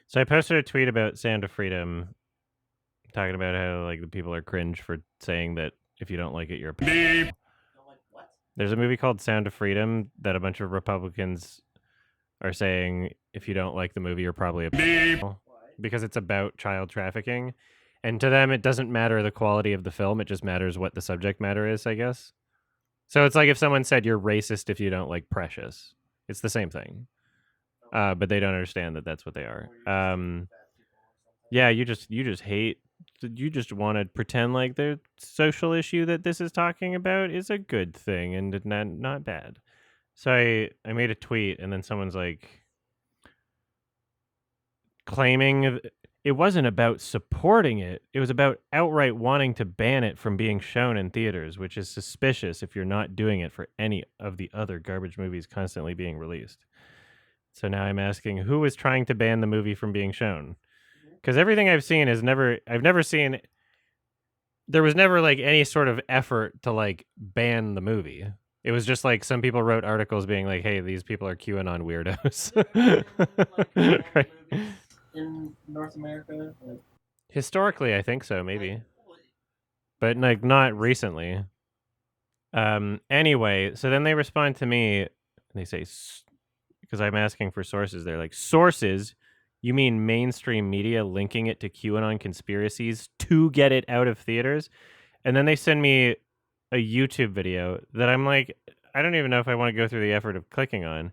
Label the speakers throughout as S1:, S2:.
S1: So I posted a tweet about Sound of Freedom, talking about how like the people are cringe for saying that if you don't like it, you're a pedophile. There's a movie called Sound of Freedom that a bunch of Republicans are saying if you don't like the movie, you're probably a pedophile because it's about child trafficking. And to them, it doesn't matter the quality of the film. It just matters what the subject matter is, I guess. So it's like if someone said you're racist if you don't like Precious. It's the same thing. But they don't understand that that's what they are. Yeah, you just hate. You just want to pretend like the social issue that this is talking about is a good thing and not bad. So I made a tweet and then someone's like claiming it wasn't about supporting it. It was about outright wanting to ban it from being shown in theaters, which is suspicious if you're not doing it for any of the other garbage movies constantly being released. So now I'm asking who is trying to ban the movie from being shown? Because everything I've seen is I've never seen, there was never like any sort of effort to like ban the movie. It was just like some people wrote articles being like, hey, these people are QAnon weirdos. Right.
S2: In North America?
S1: Historically, I think so, maybe. But like not recently. Anyway, so then they respond to me and they say, because I'm asking for sources, they're like, sources? You mean mainstream media linking it to QAnon conspiracies to get it out of theaters? And then they send me a YouTube video that I'm like, I don't even know if I want to go through the effort of clicking on.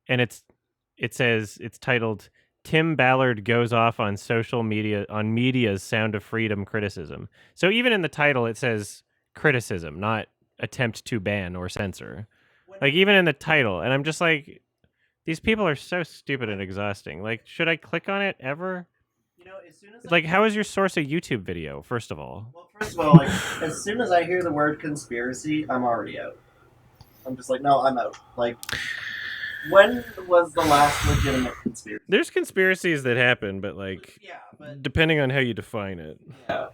S1: And it says, it's titled, Tim Ballard goes off on social media, on media's Sound of Freedom criticism. So even in the title, it says criticism, not attempt to ban or censor. Like even in the title. And I'm just like, these people are so stupid and exhausting. Like, should I click on it ever?
S2: You know, as soon as
S1: like, how is your source a YouTube video, first of all?
S2: Well, first of all, like, as soon as I hear the word conspiracy, I'm already out. I'm just like, no, I'm out. Like, when was the last legitimate conspiracy?
S1: There's conspiracies that happen, but like, depending on how you define it.
S2: Yeah.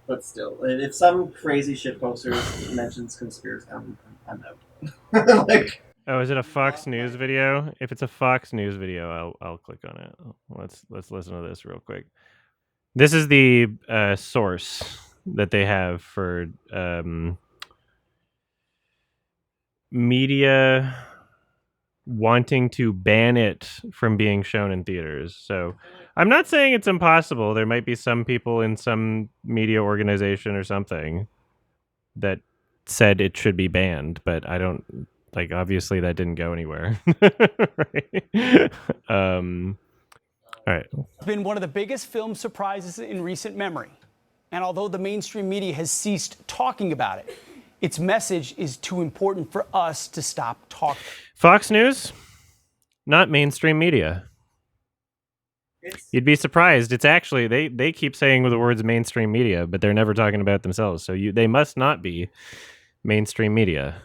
S2: But still, if some crazy shitposter mentions conspiracy, I'm out. Like,
S1: oh, is it a Fox News video? If it's a Fox News video, I'll click on it. Let's listen to this real quick. This is the source that they have for media wanting to ban it from being shown in theaters. So I'm not saying it's impossible. There might be some people in some media organization or something that said it should be banned, but I don't, like, obviously that didn't go anywhere. Right? All right.
S3: It's been one of the biggest film surprises in recent memory. And although the mainstream media has ceased talking about it, its message is too important for us to stop talking.
S1: Fox News, not mainstream media. You'd be surprised. It's actually, they keep saying the words mainstream media, but they're never talking about themselves. So they must not be mainstream media,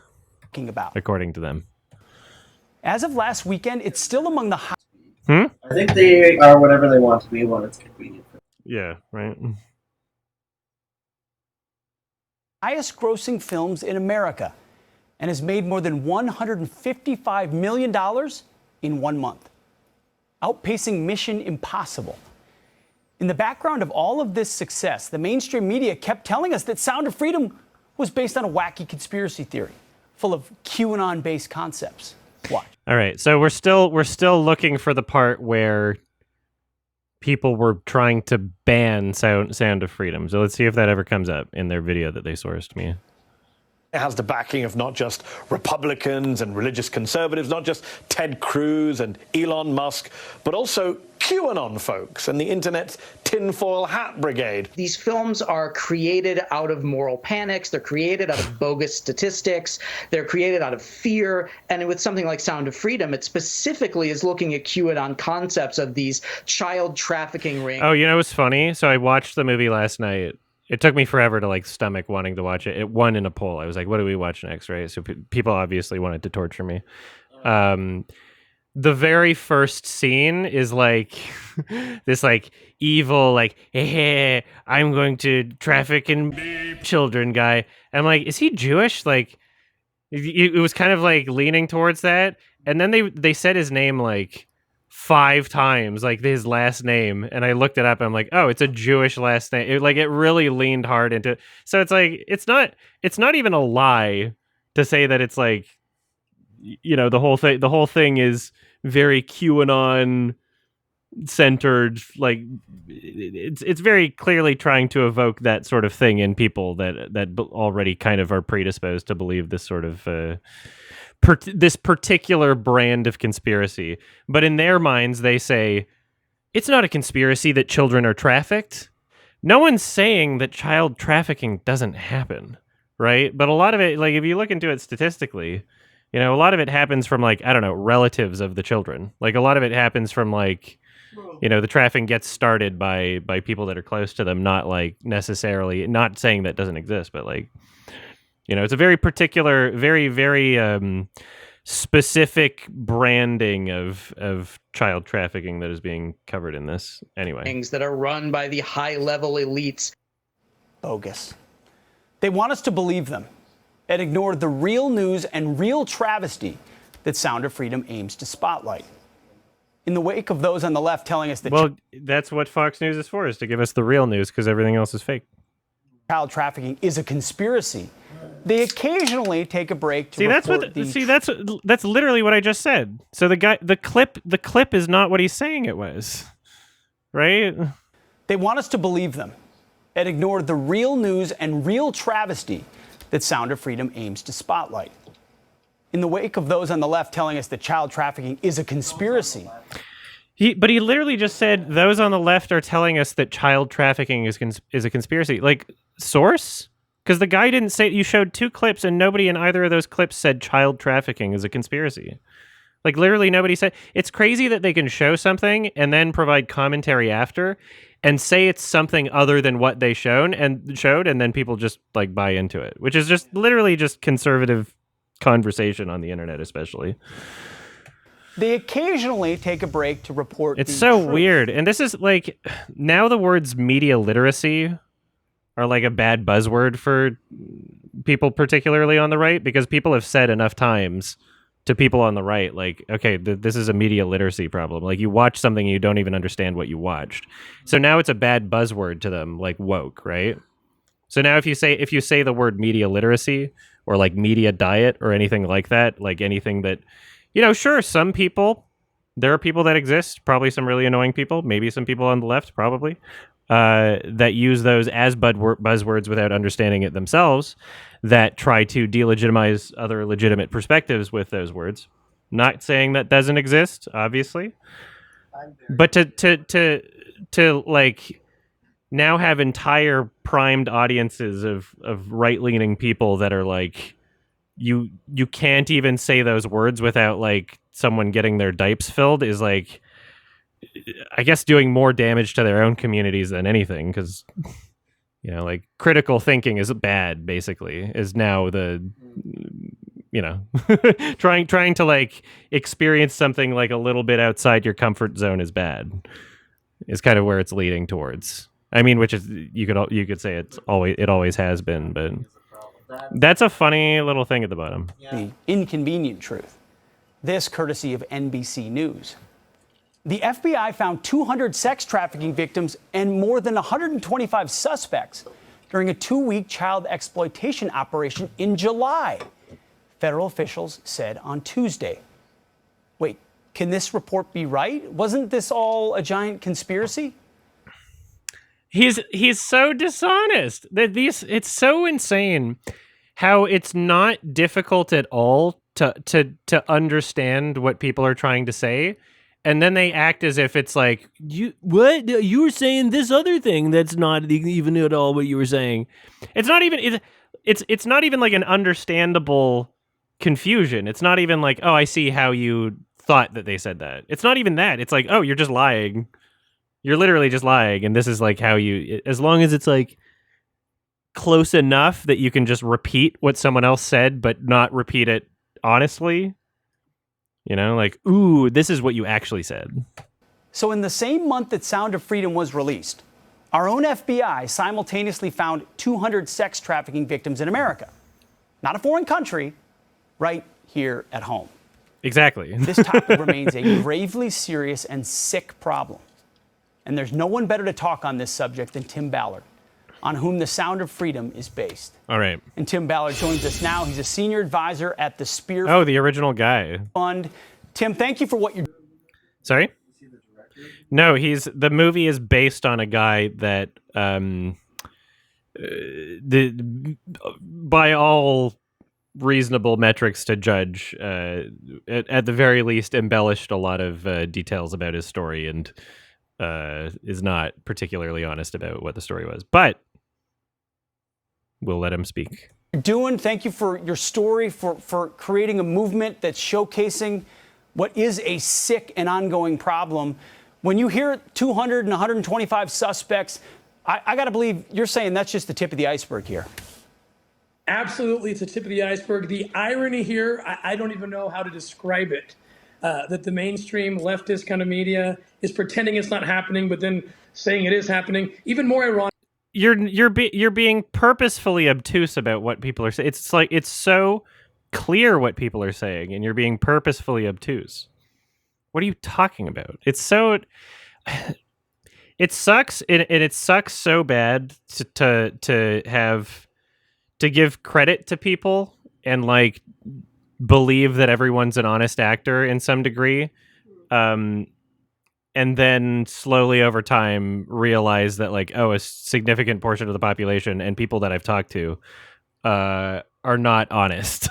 S1: according to them.
S3: As of last weekend, it's still among the
S2: I think they are whatever they want to be when it's convenient.
S1: Yeah, right.
S3: highest grossing films in America and has made more than $155 million in 1 month, outpacing Mission Impossible. In the background of all of this success, the mainstream media kept telling us that Sound of Freedom was based on a wacky conspiracy theory full of QAnon-based concepts. Watch.
S1: All right, so we're still looking for the part where people were trying to ban Sound of Freedom. So let's see if that ever comes up in their video that they sourced me.
S4: It has the backing of not just Republicans and religious conservatives, not just Ted Cruz and Elon Musk, but also QAnon folks and the internet's tinfoil hat brigade.
S5: These films are created out of moral panics. They're created out of bogus statistics. They're created out of fear. And with something like Sound of Freedom, it specifically is looking at QAnon concepts of these child trafficking rings.
S1: Oh, you know what's funny? So I watched the movie last night. It took me forever to like stomach wanting to watch it. It won in a poll. I was like, what do we watch next, right? So people obviously wanted to torture me. The very first scene is like this like evil, like, hey, I'm going to traffic in children guy. I'm like, is he Jewish? Like, it was kind of like leaning towards that. And then they said his name like 5 times, like his last name, and I looked it up. And I'm like, oh, it's a Jewish last name. It really leaned hard into. So it's like it's not even a lie to say that it's like, the whole thing is very QAnon centered. Like it's very clearly trying to evoke that sort of thing in people that already kind of are predisposed to believe this sort of this particular brand of conspiracy. But in their minds, they say it's not a conspiracy that children are trafficked. No one's saying that child trafficking doesn't happen, right? But a lot of it, like if you look into it statistically, a lot of it happens from like, I don't know, relatives of the children. Like a lot of it happens from like, the trafficking gets started by people that are close to them, not like necessarily, not saying that doesn't exist, but like, it's a very particular, very, very specific branding of child trafficking that is being covered in this. Anyway,
S5: things that are run by the high-level elites.
S3: Bogus. They want us to believe them and ignore the real news and real travesty that Sound of Freedom aims to spotlight. In the wake of those on the left telling us that
S1: that's what Fox News is for, is to give us the real news because everything else is fake.
S3: Child trafficking is a conspiracy, they occasionally take a break to
S1: that's literally what I just said. So the clip is not what he's saying it was, right?
S3: They want us to believe them and ignore the real news and real travesty that Sound of Freedom aims to spotlight. In the wake of those on the left telling us that child trafficking is a conspiracy.
S1: But he literally just said those on the left are telling us that child trafficking is a conspiracy. Like, source? Because the guy didn't say. You showed 2 clips and nobody in either of those clips said child trafficking is a conspiracy. Like, literally nobody said. It's crazy that they can show something and then provide commentary after and say it's something other than what they showed, and then people just like buy into it, which is just literally just conservative conversation on the internet, especially.
S3: They occasionally take a break to report.
S1: It's so weird. And this is like, now the words media literacy are like a bad buzzword for people, particularly on the right, because people have said enough times to people on the right, like, okay, this is a media literacy problem. Like, you watch something and you don't even understand what you watched. So now it's a bad buzzword to them, like woke, right? So now if you say the word media literacy or like media diet or anything like that, like anything that, sure, some people, there are people that exist, probably some really annoying people, maybe some people on the left, probably, that use those as buzzwords without understanding it themselves, that try to delegitimize other legitimate perspectives with those words. Not saying that doesn't exist, obviously, but to like now have entire primed audiences of right-leaning people that are like, you can't even say those words without like someone getting their dipes filled, is like, I guess, doing more damage to their own communities than anything, because like critical thinking is bad, basically, is now the trying to like experience something like a little bit outside your comfort zone is bad, is kind of where it's leading towards. I mean, which is, you could say it always has been, but that's a funny little thing at the bottom.
S3: The inconvenient truth. This courtesy of NBC News. The FBI found 200 sex trafficking victims and more than 125 suspects during a 2-week child exploitation operation in July, federal officials said on Tuesday. Wait, can this report be right? Wasn't this all a giant conspiracy?
S1: He's so dishonest that it's so insane how it's not difficult at all to understand what people are trying to say, and then they act as if it's like, you were saying this other thing that's not even at all what you were saying. It's not even it's not even like an understandable confusion. It's not even like, oh, I see how you thought that they said that. It's not even that. It's like, oh, you're just lying. You're literally just lying, and this is like how you, as long as it's like close enough that you can just repeat what someone else said, but not repeat it honestly. Like, ooh, this is what you actually said.
S3: So in the same month that Sound of Freedom was released, our own FBI simultaneously found 200 sex trafficking victims in America. Not a foreign country, right here at home.
S1: Exactly.
S3: This topic remains a gravely serious and sick problem. And there's no one better to talk on this subject than Tim Ballard, on whom The Sound of Freedom is based.
S1: All right.
S3: And Tim Ballard joins us now. He's a senior advisor at the Spear
S1: Oh, the original guy.
S3: Fund. Tim, thank you for what you're doing.
S1: Sorry? No, the movie is based on a guy that by all reasonable metrics to judge, at the very least embellished a lot of details about his story and is not particularly honest about what the story was. But we'll let him speak.
S3: Doing. Thank you for your story, for creating a movement that's showcasing what is a sick and ongoing problem. When you hear 200 and 125 suspects, I got to believe you're saying that's just the tip of the iceberg here.
S6: Absolutely, it's the tip of the iceberg. The irony here, I don't even know how to describe it, that the mainstream leftist kind of media is pretending it's not happening, but then saying it is happening. Even more ironic.
S1: You're being purposefully obtuse about what people are saying. It's like it's so clear what people are saying, and you're being purposefully obtuse. What are you talking about? It's so. It sucks, and it sucks so bad to have to give credit to people and like believe that everyone's an honest actor in some degree, and then slowly over time realize that like, oh, a significant portion of the population and people that I've talked to are not honest,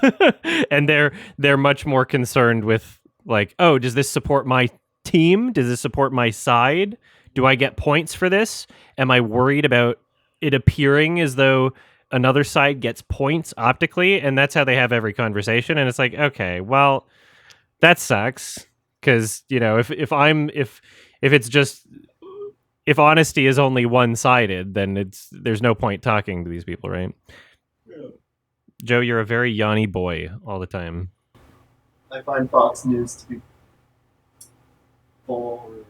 S1: and they're much more concerned with like, oh, does this support my team? Does this support my side? Do I get points for this? Am I worried about it appearing as though another side gets points optically? And that's how they have every conversation. And it's like, okay, well, that sucks. Because, you know, if it's just, if honesty is only one-sided, then there's no point talking to these people, right? Yeah. Joe, you're a very Yanni boy all the time.
S2: I find Fox News to be boring.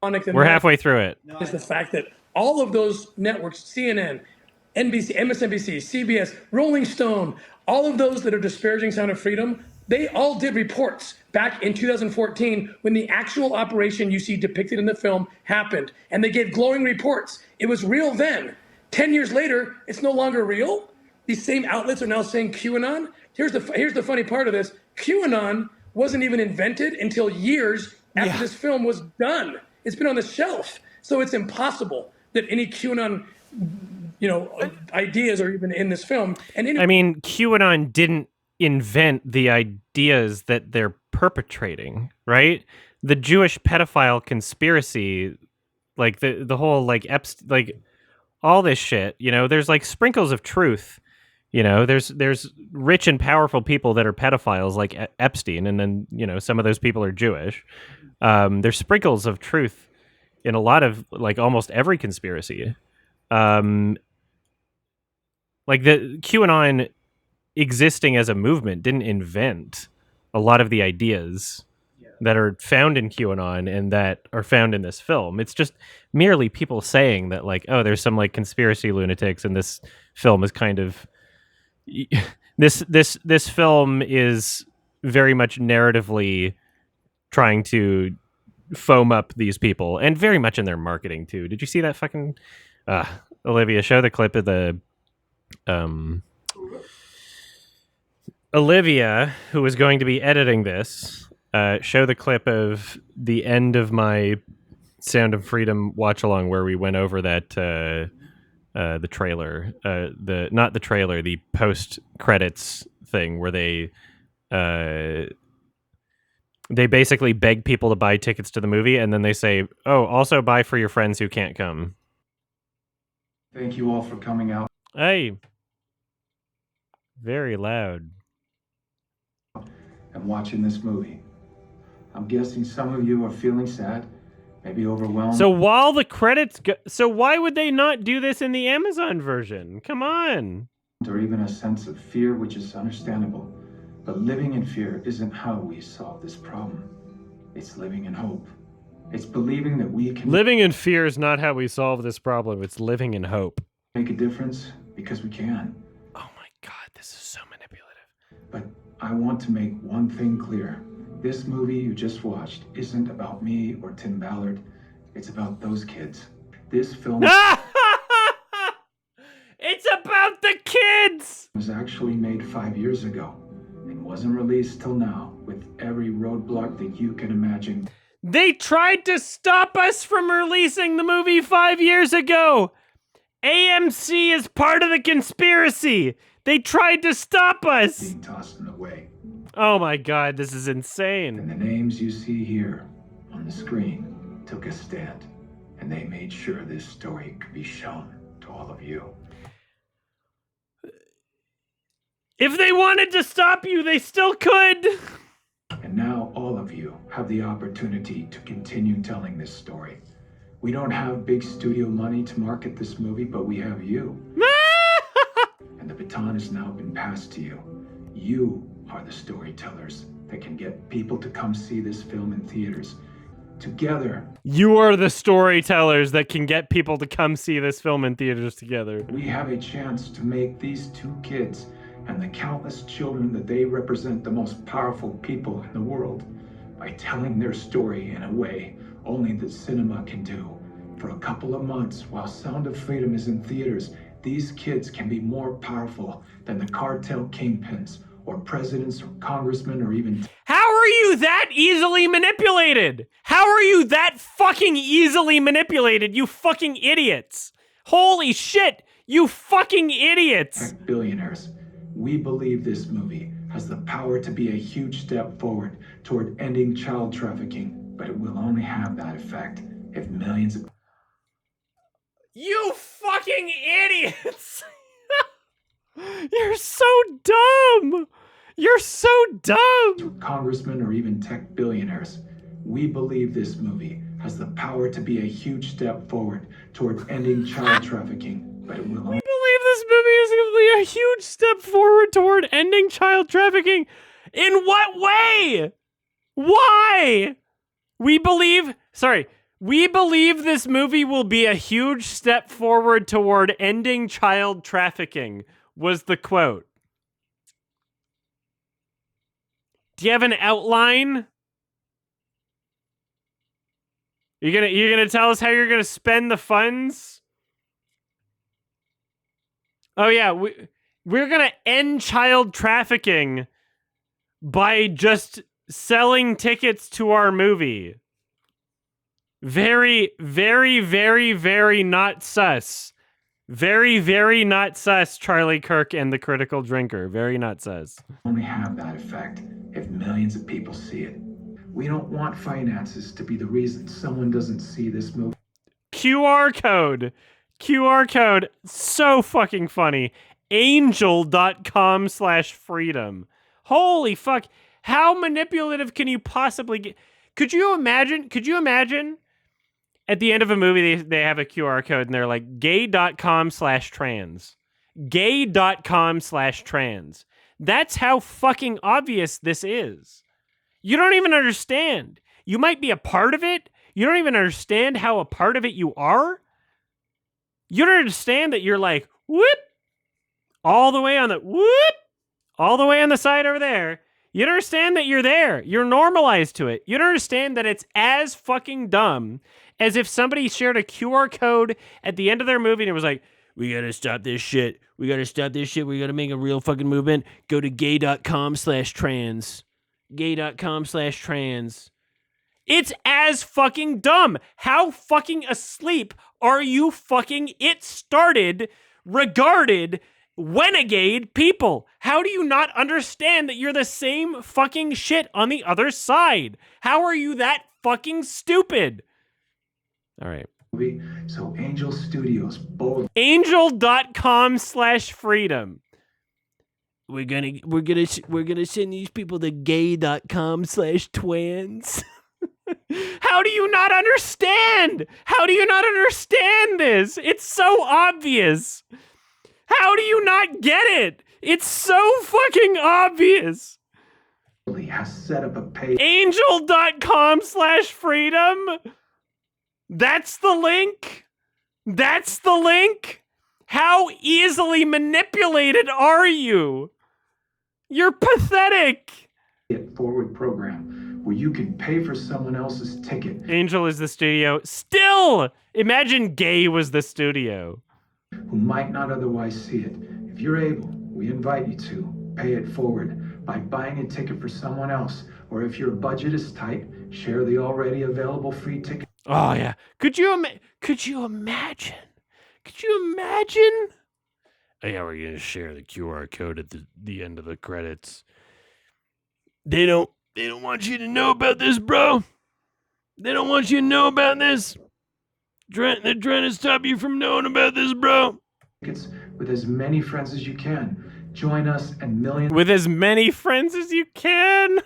S1: We're halfway through it.
S6: Is the fact that all of those networks, CNN, NBC, MSNBC, CBS, Rolling Stone, all of those that are disparaging Sound of Freedom, they all did reports back in 2014 when the actual operation you see depicted in the film happened. And they gave glowing reports. It was real then. 10 years later, it's no longer real. These same outlets are now saying QAnon. Here's the funny part of this. QAnon wasn't even invented until years after this film was done. It's been on the shelf. So it's impossible that any QAnon, ideas are even in this film. And
S1: I mean, QAnon didn't invent the ideas that they're perpetrating, right? The Jewish pedophile conspiracy, like the whole like like all this shit, there's like sprinkles of truth. There's rich and powerful people that are pedophiles like Epstein, and then some of those people are Jewish. There's sprinkles of truth in a lot of like almost every conspiracy. Like the QAnon existing as a movement didn't invent a lot of the ideas that are found in QAnon and that are found in this film. It's just merely people saying that like, oh, there's some like conspiracy lunatics, and this film is kind of this film is very much narratively trying to foam up these people, and very much in their marketing too. Did you see that fucking Olivia, show the clip of the Olivia, who was going to be editing this, show the clip of the end of my Sound of Freedom watch along where we went over that the trailer, not the trailer, the post credits thing where they basically beg people to buy tickets to the movie, and then they say, oh, also buy for your friends who can't come.
S7: Thank you all for coming out.
S1: Hey. Very loud.
S7: And watching this movie. I'm guessing some of you are feeling sad, maybe overwhelmed.
S1: So while the credits go, so why would they not do this in the Amazon version? Come on.
S7: Or even a sense of fear, which is understandable. But living in fear isn't how we solve this problem. It's living in hope. It's believing that we can...
S1: Living in fear is not how we solve this problem. It's living in hope.
S7: Make a difference because we can.
S1: Oh my God, this is so manipulative.
S7: But I want to make one thing clear. This movie you just watched isn't about me or Tim Ballard. It's about those kids. This film
S1: It's about the kids!
S7: was actually made 5 years ago and wasn't released till now, with every roadblock that you can imagine.
S1: They tried to stop us from releasing the movie 5 years ago! AMC is part of the conspiracy! They tried to stop us!
S7: Being tossed in the way.
S1: Oh my god, this is insane.
S7: And the names you see here on the screen took a stand, and they made sure this story could be shown to all of you.
S1: If they wanted to stop you, they still could!
S7: And now all of you have the opportunity to continue telling this story. We don't have big studio money to market this movie, but we have you. And the baton has now been passed to you. You are the storytellers that can get people to come see this film in theaters. Together,
S1: You are the storytellers that can get people to come see this film in theaters together.
S7: we have a chance to make these two kids and the countless children that they represent the most powerful people in the world by telling their story in a way only the cinema can do. For a couple of months, while Sound of Freedom is in theaters, these kids can be more powerful than the cartel kingpins or presidents or congressmen or even
S1: How are you that easily manipulated? How are you that fucking easily manipulated, you fucking idiots? Holy shit, you fucking idiots!
S7: tech billionaires. We believe this movie has the power to be a huge step forward toward ending child trafficking, but it will only have that effect if millions of
S1: You fucking idiots! You're so dumb! You're so dumb!
S7: congressmen or even tech billionaires. We believe this movie has the power to be a huge step forward toward ending child trafficking, but it will only
S1: I believe this movie is going to be a huge step forward toward ending child trafficking. In what way? Why? We believe this movie will be a huge step forward toward ending child trafficking, was the quote. Do you have an outline? You're gonna tell us how you're gonna spend the funds? Oh yeah, we're gonna end child trafficking by just selling tickets to our movie. Very, very, very, very not sus. Very, very not sus, Charlie Kirk and the Critical Drinker. Very not sus.
S7: only have that effect if millions of people see it. We don't want finances to be the reason someone doesn't see this movie.
S1: QR code. QR code. So fucking funny. Angel.com/freedom. Holy fuck. How manipulative can you possibly get? Could you imagine at the end of a movie they have a QR code and they're like gay.com/trans. Gay.com/trans. That's how fucking obvious this is. You don't even understand. You might be a part of it. You don't even understand how a part of it you are. You don't understand that you're like, whoop, all the way on the side over there. You don't understand that you're there. You're normalized to it. You don't understand that it's as fucking dumb as if somebody shared a QR code at the end of their movie and it was like, we gotta stop this shit. We gotta stop this shit. We gotta make a real fucking movement. Go to gay.com/trans. Gay.com/trans. It's as fucking dumb. How fucking asleep are you fucking it started, regarded, renegade people? How do you not understand that you're the same fucking shit on the other side? How are you that fucking stupid? All right.
S7: So Angel Studios bold
S1: Angel.com/freedom. We're gonna send these people to gay.com/twans. How do you not understand? How do you not understand this? It's so obvious. How do you not get it? It's so fucking obvious.
S7: has set up a page.
S1: Angel.com/freedom. That's the link. That's the link. How easily manipulated are you? You're pathetic.
S7: It Forward program where you can pay for someone else's ticket.
S1: Angel is the studio. Still, imagine Gay was the studio.
S7: Who might not otherwise see it. If you're able, we invite you to pay it forward by buying a ticket for someone else. Or if your budget is tight, share the already available free ticket.
S1: Oh yeah. Could you imagine? Could you imagine? Oh, yeah, we're gonna share the QR code at the end of the credits. They don't want you to know about this, bro. They don't want you to know about this. They're trying to stop you from knowing about this, bro.
S7: Tickets with as many friends as you can. Join us and millions.
S1: With as many friends as you can.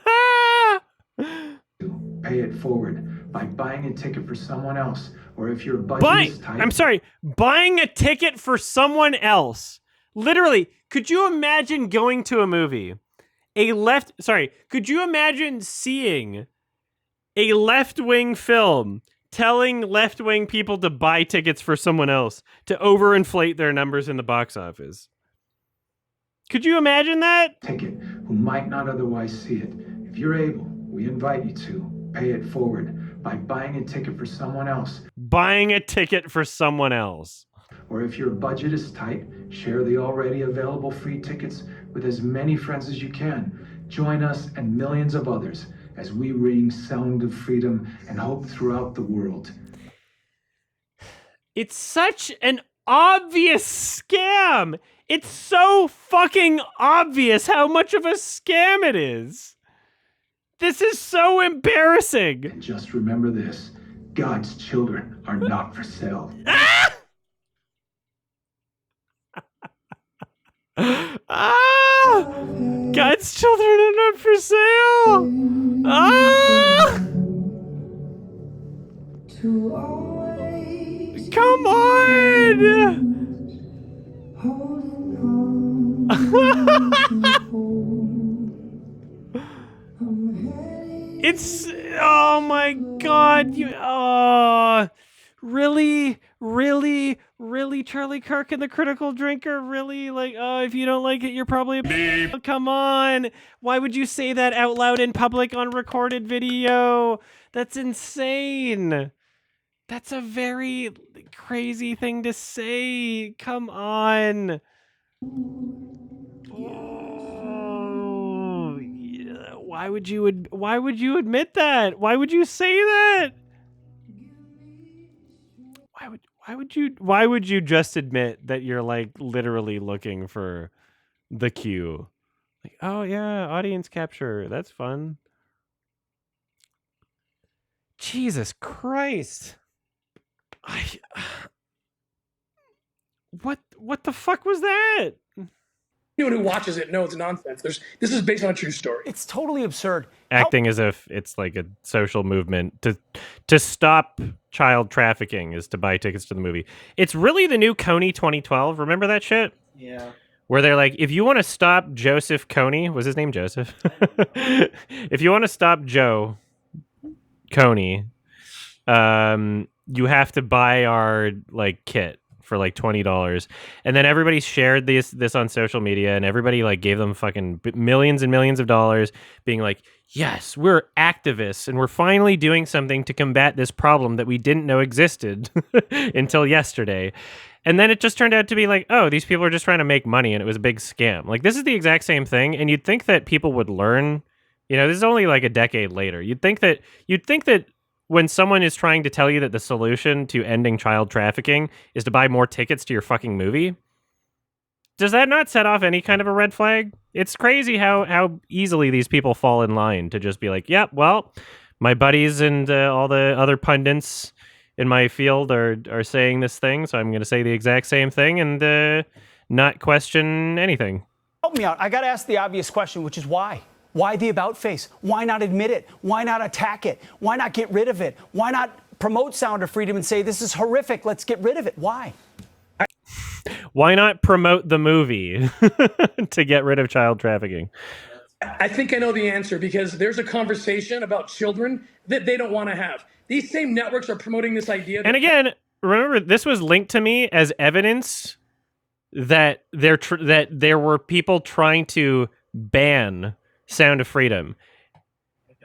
S7: Pay it forward by buying a ticket for someone else. Or if your budget is tight.
S1: I'm sorry, buying a ticket for someone else. Literally, could you imagine going to a movie? Could you imagine seeing a left-wing film telling left-wing people to buy tickets for someone else to overinflate their numbers in the box office? Could you imagine that?
S7: Ticket who might not otherwise see it. If you're able, we invite you to pay it forward by buying a ticket for someone else.
S1: Buying a ticket for someone else.
S7: Or if your budget is tight, share the already available free tickets with as many friends as you can. Join us and millions of others as we ring Sound of Freedom and hope throughout the world.
S1: It's such an obvious scam. It's so fucking obvious how much of a scam it is. This is so embarrassing.
S7: And just remember this, God's children are not for sale.
S1: God's children are not for sale. Come on. It's, oh my God, really, Charlie Kirk and the Critical Drinker, really, like, if you don't like it, you're probably a come on, why would you say that out loud in public on recorded video? That's insane. That's a very crazy thing to say. Come on. Oh, yeah. Why would you admit that? Why would you say that? Why would you just admit that you're like literally looking for the cue? Like, oh yeah, audience capture. That's fun. Jesus Christ. What the fuck was that?
S6: Anyone who watches it knows it's nonsense. This is based on a true story.
S3: It's totally absurd.
S1: Acting as if it's like a social movement to stop child trafficking is to buy tickets to the movie. It's really the new Coney 2012. Remember that shit?
S2: Yeah.
S1: Where they're like, if you want to stop Joseph Coney, was his name Joseph? If you want to stop Joe Coney, you have to buy our like kit for like $20, and then everybody shared this on social media, and everybody like gave them fucking millions and millions of dollars, being like, yes, we're activists and we're finally doing something to combat this problem that we didn't know existed until yesterday. And then it just turned out to be like, oh, these people are just trying to make money, and it was a big scam. Like, this is the exact same thing, and you'd think that people would learn. You know, this is only like a decade later. You'd think that when someone is trying to tell you that the solution to ending child trafficking is to buy more tickets to your fucking movie, does that not set off any kind of a red flag? It's crazy how easily these people fall in line to just be like, yeah, well, my buddies and all the other pundits in my field are saying this thing, so I'm going to say the exact same thing and not question anything.
S3: Help me out. I got to ask the obvious question, which is why? Why the about face? Why not admit it? Why not attack it? Why not get rid of it? Why not promote Sound of Freedom and say, this is horrific, let's get rid of it? Why?
S1: Why not promote the movie to get rid of child trafficking?
S6: I think I know the answer, because there's a conversation about children that they don't want to have. These same networks are promoting this idea.
S1: And again, remember, this was linked to me as evidence that there were people trying to ban Sound of Freedom.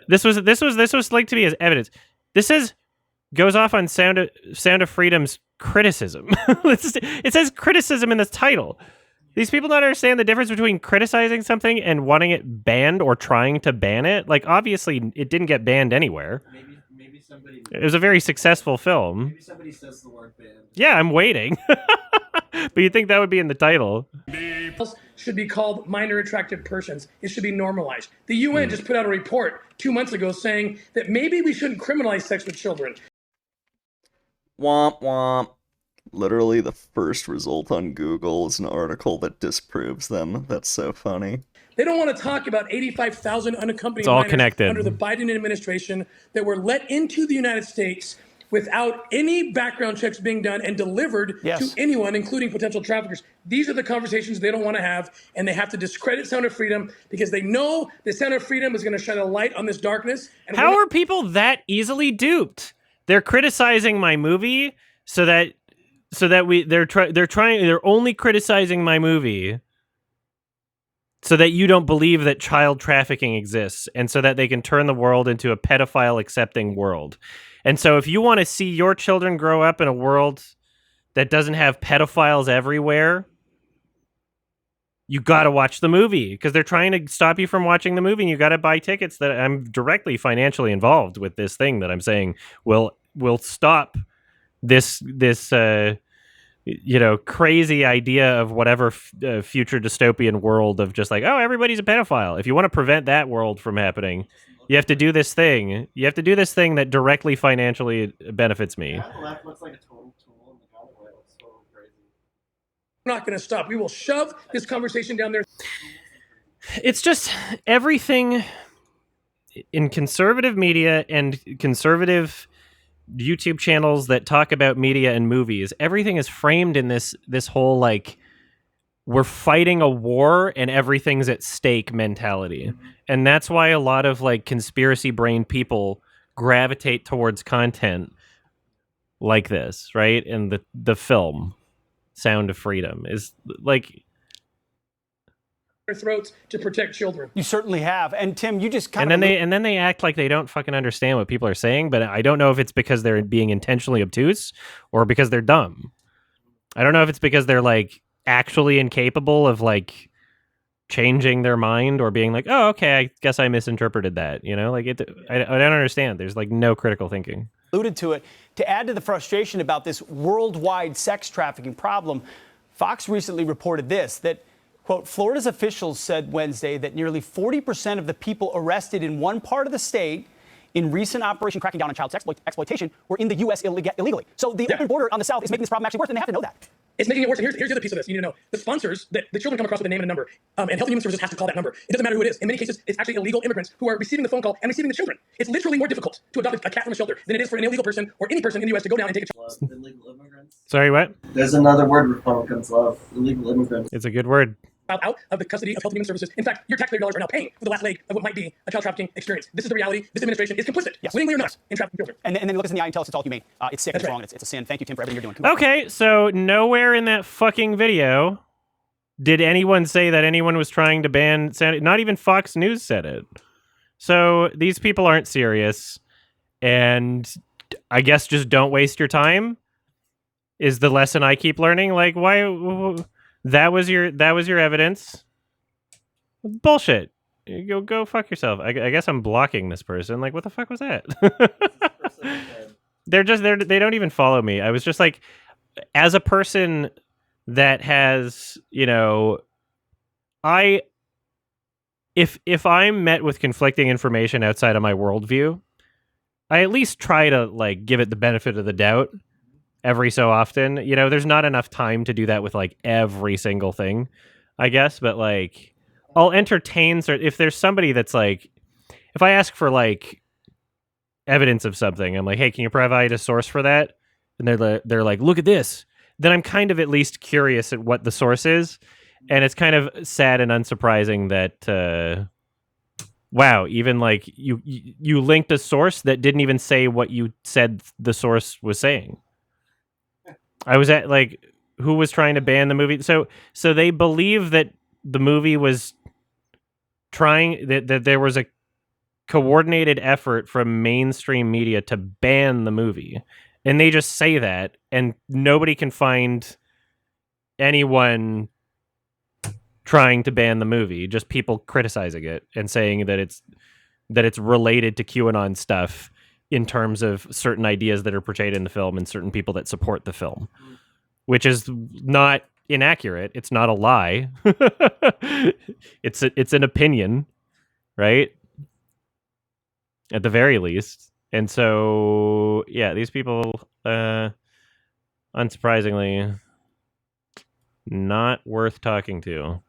S1: This was linked to me as evidence. This goes off on Sound of Freedom's criticism. It says criticism in the title. These people don't understand the difference between criticizing something and wanting it banned or trying to ban it. Like, obviously, it didn't get banned anywhere.
S2: Maybe somebody.
S1: It was a very successful film.
S2: Maybe somebody says the word banned.
S1: Yeah, I'm waiting. But you'd think that would be in the title.
S6: Should be called minor attractive persons. It should be normalized. The UN just put out a report 2 months ago saying that maybe we shouldn't criminalize sex with children.
S8: Womp womp. Literally the first result on Google is an article that disproves them. That's so funny.
S6: They don't want to talk about 85,000 unaccompanied
S1: It's all
S6: minors
S1: connected.
S6: under the Biden administration that were let into the United States without any background checks being done and delivered to anyone, including potential traffickers. These are the conversations they don't want to have, and they have to discredit Sound of Freedom because they know the Sound of Freedom is going to shine a light on this darkness. And
S1: how are people that easily duped? They're criticizing my movie they're only criticizing my movie so that you don't believe that child trafficking exists, and so that they can turn the world into a pedophile accepting world. And so if you want to see your children grow up in a world that doesn't have pedophiles everywhere, you got to watch the movie, because they're trying to stop you from watching the movie, and you got to buy tickets. That I'm directly financially involved with this thing that I'm saying will stop this crazy idea of whatever future dystopian world of just like, oh, everybody's a pedophile. If you want to prevent that world from happening, you have to do this thing. You have to do this thing that directly financially benefits me.
S2: Yeah, the left looks like a total tool, and the guy on the right looks so crazy.
S6: we're not going to stop. We will shove this conversation down there.
S1: It's just everything in conservative media and conservative YouTube channels that talk about media and movies. Everything is framed in this whole like, we're fighting a war and everything's at stake mentality. And that's why a lot of like conspiracy brain people gravitate towards content like this, right? And the film Sound of Freedom is like
S6: Their throats to protect children.
S3: You certainly have. And Tim, you just kind
S1: and then they act like they don't fucking understand what people are saying, but I don't know if it's because they're being intentionally obtuse or because they're dumb. I don't know if it's because they're like actually incapable of like changing their mind or being like, oh, okay, I guess I misinterpreted that. You know, like I don't understand. There's like no critical thinking.
S3: alluded to it. To add to the frustration about this worldwide sex trafficking problem, Fox recently reported this, that, quote, Florida's officials said Wednesday that nearly 40% of the people arrested in one part of the state in recent operation cracking down on child exploitation were in the U.S. illegally. So the open border on the south is making this problem actually worse, and they have to know that.
S6: It's making it worse. And here's the other piece of this you need to know. The sponsors that the children come across with a name and a number, and Health and Human Services has to call that number. It doesn't matter who it is. In many cases, it's actually illegal immigrants who are receiving the phone call and receiving the children. It's literally more difficult to adopt a cat from a shelter than it is for an illegal person or any person in the U.S. to go down and take a child.
S2: Illegal immigrants.
S1: Sorry, what?
S2: There's another word Republicans love. Illegal immigrants.
S1: It's a good word.
S6: Out of the custody of Health and Human Services. In fact, your taxpayer dollars are now paying for the last leg of what might be a child trafficking experience. This is the reality. This administration is complicit, wittingly or not, in trafficking children.
S3: And then look us in the eye and tell us it's all humane. It's sick,
S6: That's
S3: it's
S6: right.
S3: wrong, and it's a sin. Thank you, Tim, for everything you're doing.
S1: Okay, so nowhere in that fucking video did anyone say that anyone was trying to ban sound. Not even Fox News said it. So these people aren't serious, and I guess just don't waste your time is the lesson I keep learning. Like, why? That was your evidence. Bullshit. Go fuck yourself. I guess I'm blocking this person. Like, what the fuck was that? They don't even follow me. I was just like, as a person that has, if I'm met with conflicting information outside of my worldview, I at least try to like give it the benefit of the doubt every so often. There's not enough time to do that with like every single thing, I guess, but like I'll entertain if there's somebody that's like, if I ask for like evidence of something, I'm like, hey, can you provide a source for that? And they're like, look at this. Then I'm kind of at least curious at what the source is. And it's kind of sad and unsurprising that, wow, even like you linked a source that didn't even say what you said the source was saying. I was at like, who was trying to ban the movie? So they believe that the movie was trying that there was a coordinated effort from mainstream media to ban the movie, and they just say that, and nobody can find anyone trying to ban the movie, just people criticizing it and saying that it's related to QAnon stuff in terms of certain ideas that are portrayed in the film and certain people that support the film, which is not inaccurate. It's not a lie. It's an opinion, right? At the very least. And so, yeah, these people, unsurprisingly, not worth talking to.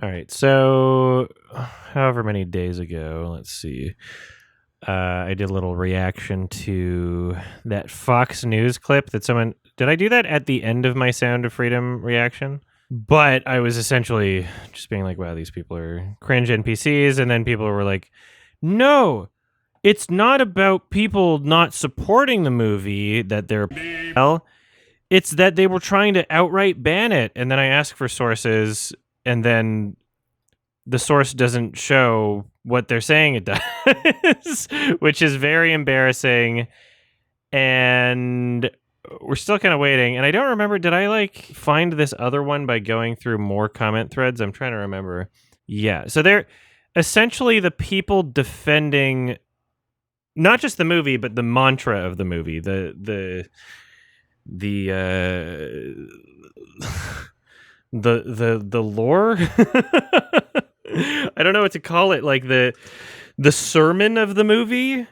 S1: All right, so however many days ago, let's see, I did a little reaction to that Fox News clip that someone... Did I do that at the end of my Sound of Freedom reaction? But I was essentially just being like, wow, these people are cringe NPCs, and then people were like, no, it's not about people not supporting the movie that they're... It's that they were trying to outright ban it. And then I asked for sources, and then the source doesn't show what they're saying it does, which is very embarrassing. And we're still kind of waiting. And I don't remember, did I find this other one by going through more comment threads? I'm trying to remember. Yeah. So they're essentially the people defending not just the movie, but the mantra of the movie, the lore. I don't know what to call it, like the sermon of the movie,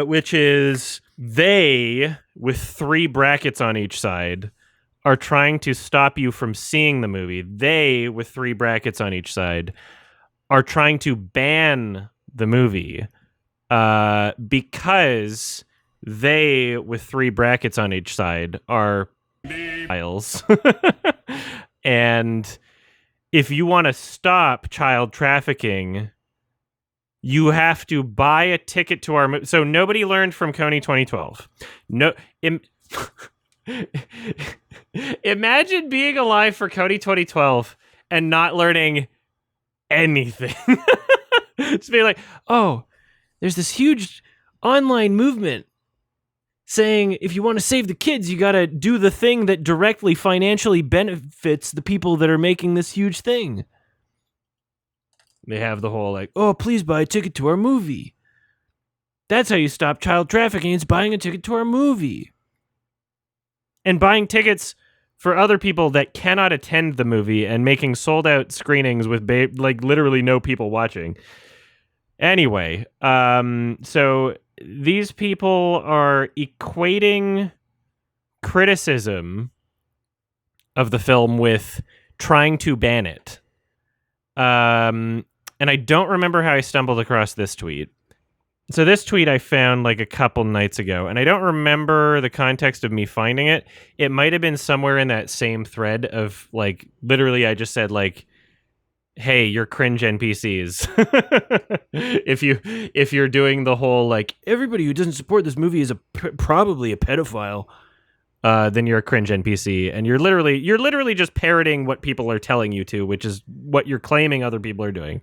S1: which is they, with 3 brackets on each side, are trying to stop you from seeing the movie. They, with 3 brackets on each side, are trying to ban the movie because they, with 3 brackets on each side, are pedophiles. And if you want to stop child trafficking, you have to buy a ticket to our movie. So nobody learned from Coney 2012. No, imagine being alive for Coney 2012 and not learning anything. Just being like, oh, there's this huge online movement saying if you want to save the kids, you got to do the thing that directly financially benefits the people that are making this huge thing. They have the whole oh, please buy a ticket to our movie. That's how you stop child trafficking. It's buying a ticket to our movie. And buying tickets for other people that cannot attend the movie and making sold out screenings with literally no people watching. Anyway, so these people are equating criticism of the film with trying to ban it. And I don't remember how I stumbled across this tweet. So this tweet I found a couple nights ago, and I don't remember the context of me finding it. It might have been somewhere in that same thread of literally I just said hey, you're cringe NPCs. if you're doing the whole everybody who doesn't support this movie is probably a pedophile, then you're a cringe NPC, and you're literally just parroting what people are telling you to, which is what you're claiming other people are doing.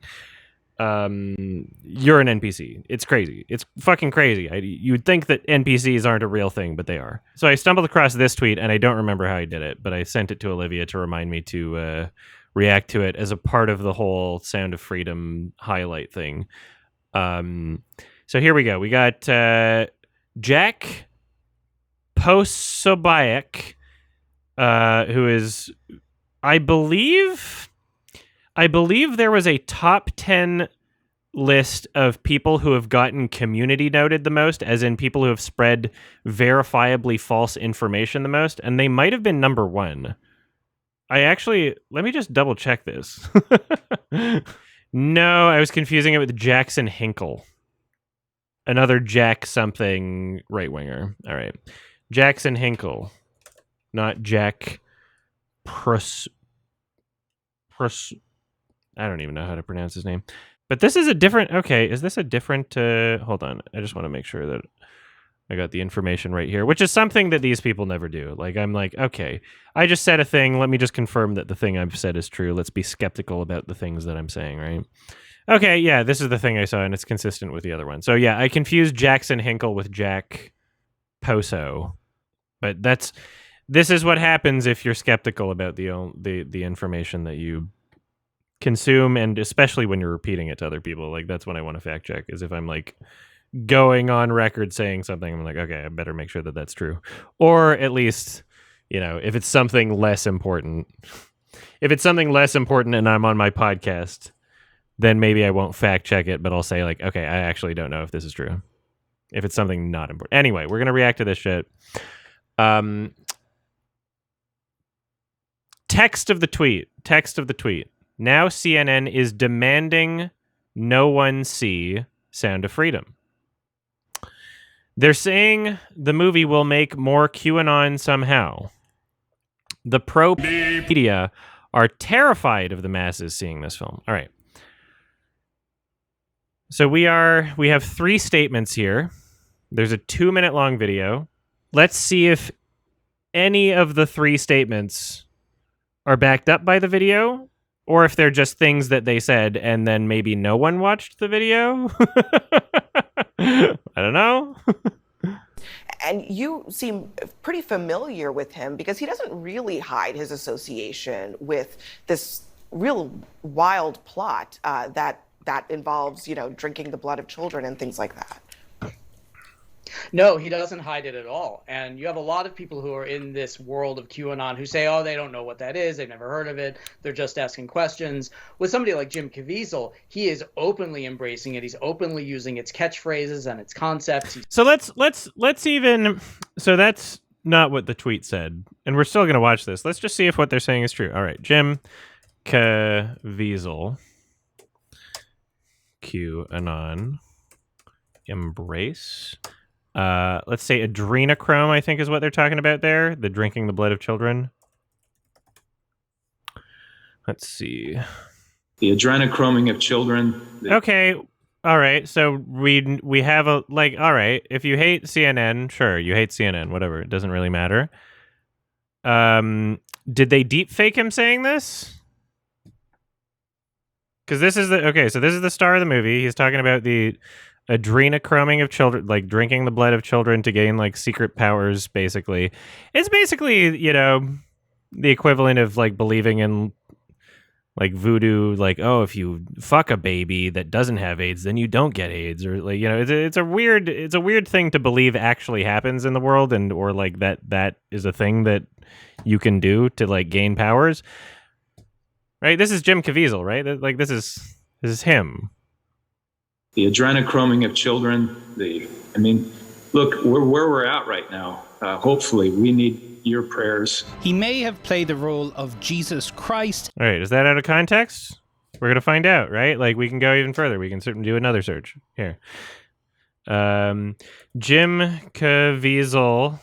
S1: You're an NPC. It's crazy. It's fucking crazy. You'd think that NPCs aren't a real thing, but they are. So I stumbled across this tweet, and I don't remember how I did it, but I sent it to Olivia to remind me to react to it as a part of the whole Sound of Freedom highlight thing. So here we go. We got Jack Posobiec, who is, I believe there was a top 10 list of people who have gotten community noted the most, as in people who have spread verifiably false information the most, and they might have been number 1. Let me just double check this. No, I was confusing it with Jackson Hinkle. Another Jack something right-winger. All right. Jackson Hinkle. Not Jack Prus. I don't even know how to pronounce his name. But this is a different... Okay, is this a different... hold on. I just want to make sure that I got the information right here, which is something that these people never do. Like, I'm like, okay, I just said a thing. Let me just confirm that the thing I've said is true. Let's be skeptical about the things that I'm saying, right? Okay, yeah, this is the thing I saw, and it's consistent with the other one. So, yeah, I confused Jackson Hinkle with Jack Poso. But this is what happens if you're skeptical about the information that you consume, and especially when you're repeating it to other people. Like, that's when I want to fact check, is if I'm like going on record saying something, I'm like, okay, I better make sure that that's true. Or at least, you know, if it's something less important. If it's something less important and I'm on my podcast, then maybe I won't fact check it, but I'll say like, okay, I actually don't know if this is true. If it's something not important. Anyway, we're going to react to this shit. Text of the tweet. Now CNN is demanding no one see Sound of Freedom. They're saying the movie will make more QAnon somehow. The pro-media are terrified of the masses seeing this film. All right. So we have 3 statements here. There's a 2-minute long video. Let's see if any of the 3 statements are backed up by the video, or if they're just things that they said and then maybe no one watched the video. I don't know.
S9: And you seem pretty familiar with him because he doesn't really hide his association with this real wild plot that involves, you know, drinking the blood of children and things like that.
S5: No, he doesn't hide it at all. And you have a lot of people who are in this world of QAnon who say, oh, they don't know what that is. They've never heard of it. They're just asking questions. With somebody like Jim Caviezel, he is openly embracing it. He's openly using its catchphrases and its concepts.
S1: So let's even, so that's not what the tweet said. And we're still going to watch this. Let's just see if what they're saying is true. All right. Jim Caviezel, QAnon, embrace. Let's say Adrenochrome, I think is what they're talking about there. The drinking the blood of children. Let's see.
S10: The adrenochroming of children.
S1: Okay. All right. So we have a, like, all right. If you hate CNN, sure. You hate CNN, whatever. It doesn't really matter. Did they deep fake him saying this? Because this is so this is the star of the movie. He's talking about the adrenochroming of children, like drinking the blood of children to gain like secret powers, basically. It's basically, you know, the equivalent of like believing in like voodoo, like, oh, if you fuck a baby that doesn't have AIDS, then you don't get AIDS, or like, you know, it's a weird thing to believe actually happens in the world, and or like that is a thing that you can do to like gain powers. Right? This is Jim Caviezel, right? Like this is him.
S10: The adrenochroming of children. Look, where we're at right now. Hopefully, we need your prayers.
S11: He may have played the role of Jesus Christ.
S1: All right, is that out of context? We're gonna find out, right? Like, we can go even further. We can certainly do another search here. Jim Caviezel,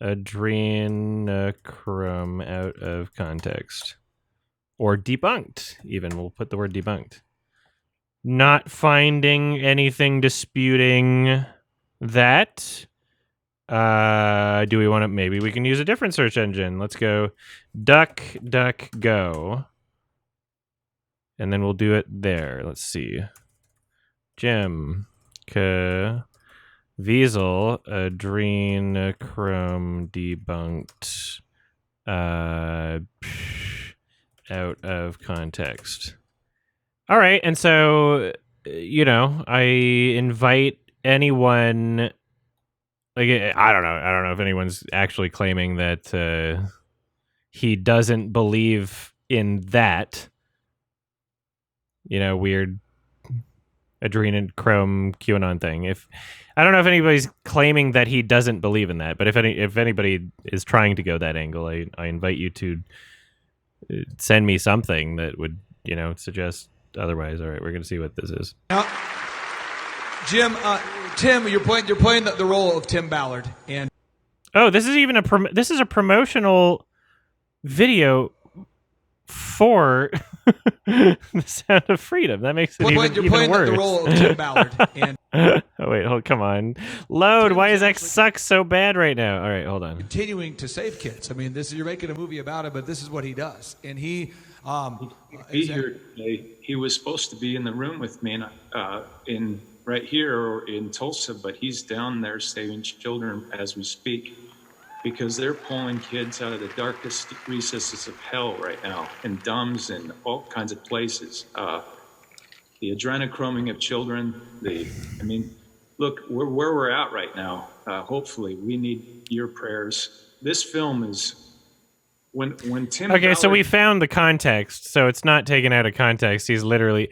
S1: adrenochrome, out of context, or debunked. Even we'll put the word debunked. Not finding anything disputing that. Do we want to, maybe we can use a different search engine. Let's go DuckDuckGo. And then we'll do it there. Let's see. Jim Caviezel, adrenochrome debunked, out of context. All right, and so, you know, I invite anyone, like, I don't know if anyone's actually claiming that he doesn't believe in that, you know, weird adrenochrome QAnon thing. I don't know if anybody's claiming that he doesn't believe in that, but if anybody is trying to go that angle, I invite you to send me something that would, you know, suggest otherwise. All right, we're going to see what this is.
S12: Now, Jim, Tim, you're playing the role of Tim Ballard, and
S1: oh, this is even this is a promotional video. for the Sound of Freedom. That makes it
S12: You're
S1: even
S12: playing
S1: worse.
S12: the role of Tim Ballard. And
S1: oh wait, come on. Load. Why is X suck so bad right now? All right, hold on.
S12: continuing to save kids. I mean, you're making a movie about it, but this is what he does. And he
S10: he was supposed to be in the room with me in right here or in Tulsa, but he's down there saving children as we speak, because they're pulling kids out of the darkest recesses of hell right now, in dumbs and all kinds of places. The adrenochroming of children. Look, where we're at right now. Hopefully, we need your prayers. This film is when Tim.
S1: Okay,
S10: Ballard,
S1: so we found the context, so it's not taken out of context. He's literally.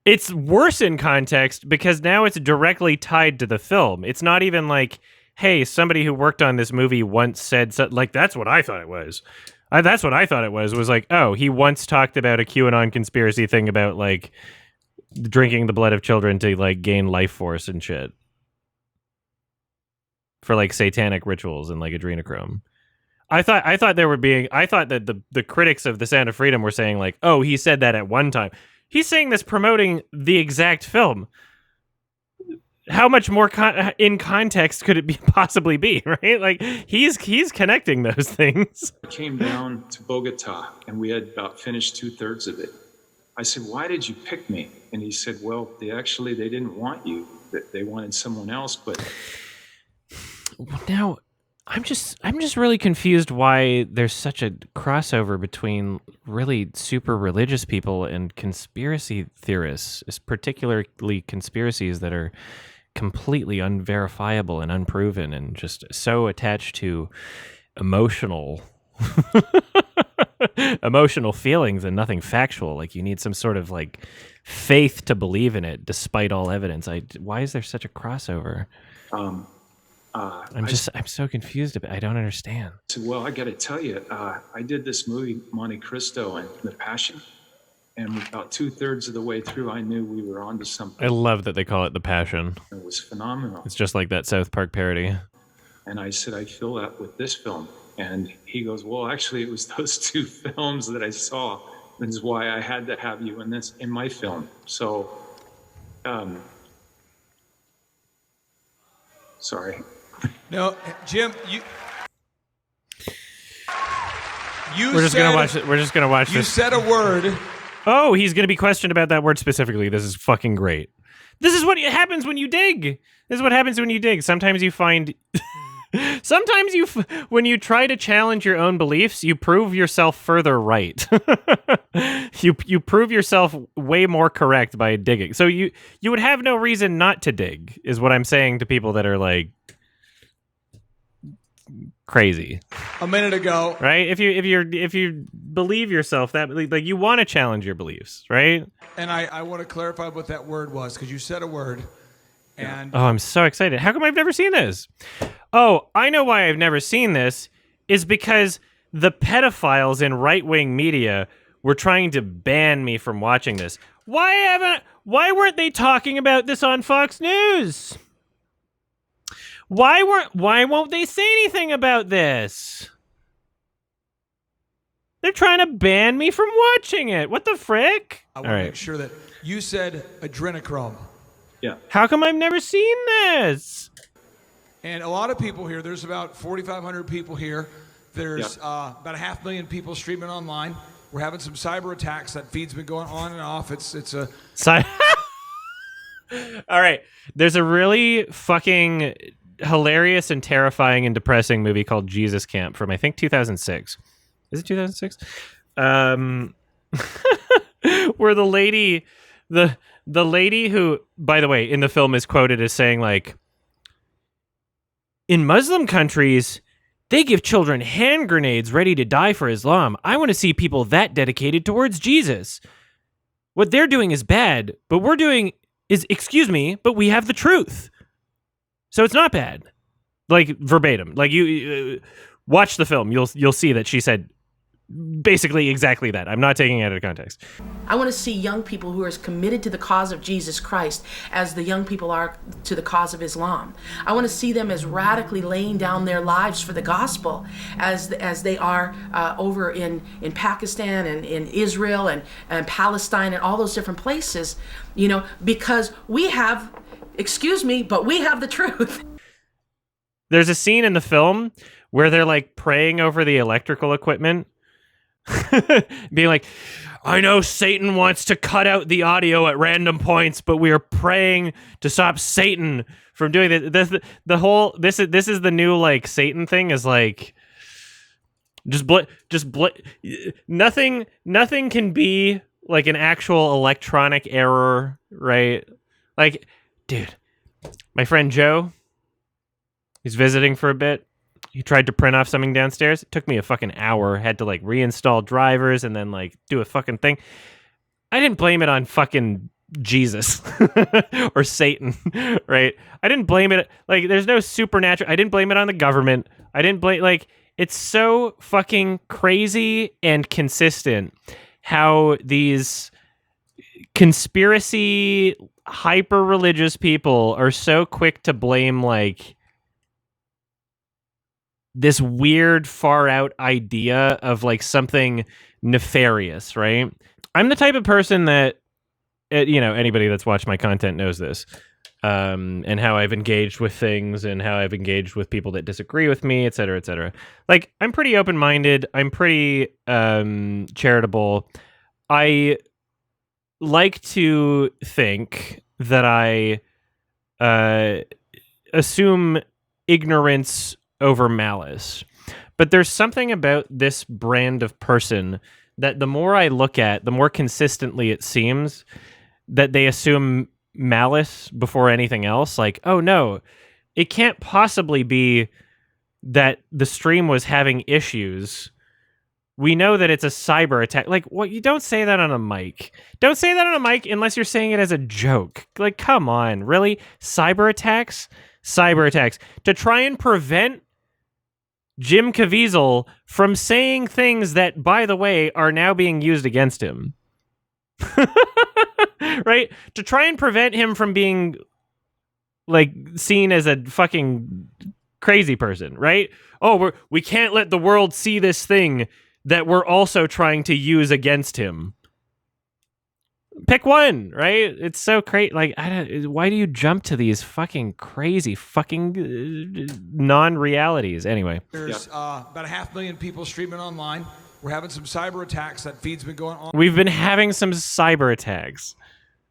S1: It's worse in context because now it's directly tied to the film. It's not even like, hey, somebody who worked on this movie once said so, like, that's what I thought it was. That's what I thought it was like, oh, he once talked about a QAnon conspiracy thing about like drinking the blood of children to like gain life force and shit for like satanic rituals and like adrenochrome. I thought that the critics of The Sound of Freedom were saying like, oh, he said that at one time. He's saying this promoting the exact film. How much more in context could it possibly be, right? Like he's connecting those things.
S10: I came down to Bogota and we had about finished 2/3 of it. I said, "Why did you pick me?" And he said, "Well, they didn't want you. They wanted someone else." But
S1: now, I'm just really confused why there's such a crossover between really super religious people and conspiracy theorists, particularly conspiracies that are completely unverifiable and unproven and just so attached to emotional feelings and nothing factual. Like you need some sort of like faith to believe in it despite all evidence. Why is there such a crossover? I'm so confused about it. I don't understand.
S10: So, well, I got to tell you, I did this movie, Monte Cristo and The Passion, and about 2/3 of the way through, I knew we were onto something.
S1: I love that they call it The Passion.
S10: It was phenomenal.
S1: It's just like that South Park parody.
S10: And I said, I feel that with this film. And he goes, well, actually, it was those two films that I saw. This is why I had to have you in my film. So, sorry.
S12: No, Jim,
S1: We're just gonna watch it. We're just gonna watch this.
S12: You said a word.
S1: Oh, he's gonna be questioned about that word specifically. This is fucking great. This is what happens when you dig. This is what happens when you dig. Sometimes you find. Sometimes when you try to challenge your own beliefs, you prove yourself further right. You prove yourself way more correct by digging. So you would have no reason not to dig, is what I'm saying to people that are like crazy.
S12: A minute ago,
S1: right? If you believe yourself that like you want to challenge your beliefs, right?
S12: And I want to clarify what that word was because you said a word. And
S1: oh, I'm so excited. How come I've never seen this? Oh, I know why I've never seen this is because the pedophiles in right-wing media were trying to ban me from watching this. Why weren't they talking about this on Fox News? Why won't they say anything about this? They're trying to ban me from watching it. What the frick?
S12: I want to make sure that you said adrenochrome.
S10: Yeah.
S1: How come I've never seen this?
S12: And a lot of people here. There's about 4,500 people here. There's about 500,000 people streaming online. We're having some cyber attacks. That feed's been going on and off. It's a.
S1: All right. There's a really fucking hilarious and terrifying and depressing movie called Jesus Camp from I think 2006. Is it 2006? Where the lady who, by the way, in the film is quoted as saying like, in Muslim countries, they give children hand grenades ready to die for Islam. I want to see people that dedicated towards Jesus. What they're doing is bad, but we're doing is, excuse me, but we have the truth. So it's not bad. Like verbatim. Like you watch the film, you'll see that she said basically exactly that. I'm not taking it out of context.
S13: I want to see young people who are as committed to the cause of Jesus Christ as the young people are to the cause of Islam. I want to see them as radically laying down their lives for the gospel as they are over in Pakistan and in Israel and Palestine and all those different places, you know, because we have, excuse me, but we have the truth.
S1: There's a scene in the film where they're like praying over the electrical equipment, being like, I know Satan wants to cut out the audio at random points, but we are praying to stop Satan from doing this. This is the new like Satan thing is like nothing can be like an actual electronic error, right? Like, dude, my friend Joe, he's visiting for a bit. He tried to print off something downstairs. It took me a fucking hour. Had to like reinstall drivers and then like do a fucking thing. I didn't blame it on fucking Jesus or Satan, right? I didn't blame it. Like, there's no supernatural. I didn't blame it on the government. I didn't blame, like, it's so fucking crazy and consistent how these conspiracy hyper-religious people are so quick to blame, like, this weird far out idea of like something nefarious, right? I'm the type of person that, you know, anybody that's watched my content knows this, and how I've engaged with things and how I've engaged with people that disagree with me, et cetera, et cetera. Like, I'm pretty open-minded. I'm pretty charitable. I like to think that I assume ignorance over malice. But there's something about this brand of person that the more I look at, the more consistently it seems that they assume malice before anything else. Like, oh no, it can't possibly be that the stream was having issues. We know that it's a cyber attack. Like, what? You don't say that on a mic. Don't say that on a mic unless you're saying it as a joke. Like, come on, really? Cyber attacks? Cyber attacks. To try and prevent Jim Caviezel from saying things that, by the way, are now being used against him. Right? To try and prevent him from being, like, seen as a fucking crazy person, right? Oh, we can't let the world see this thing that we're also trying to use against him. Pick one, right? It's so crazy. Like, why do you jump to these fucking crazy fucking non-realities? Anyway.
S12: There's about 500,000 people streaming online. We're having some cyber attacks. That feed's been going on.
S1: We've been having some cyber attacks.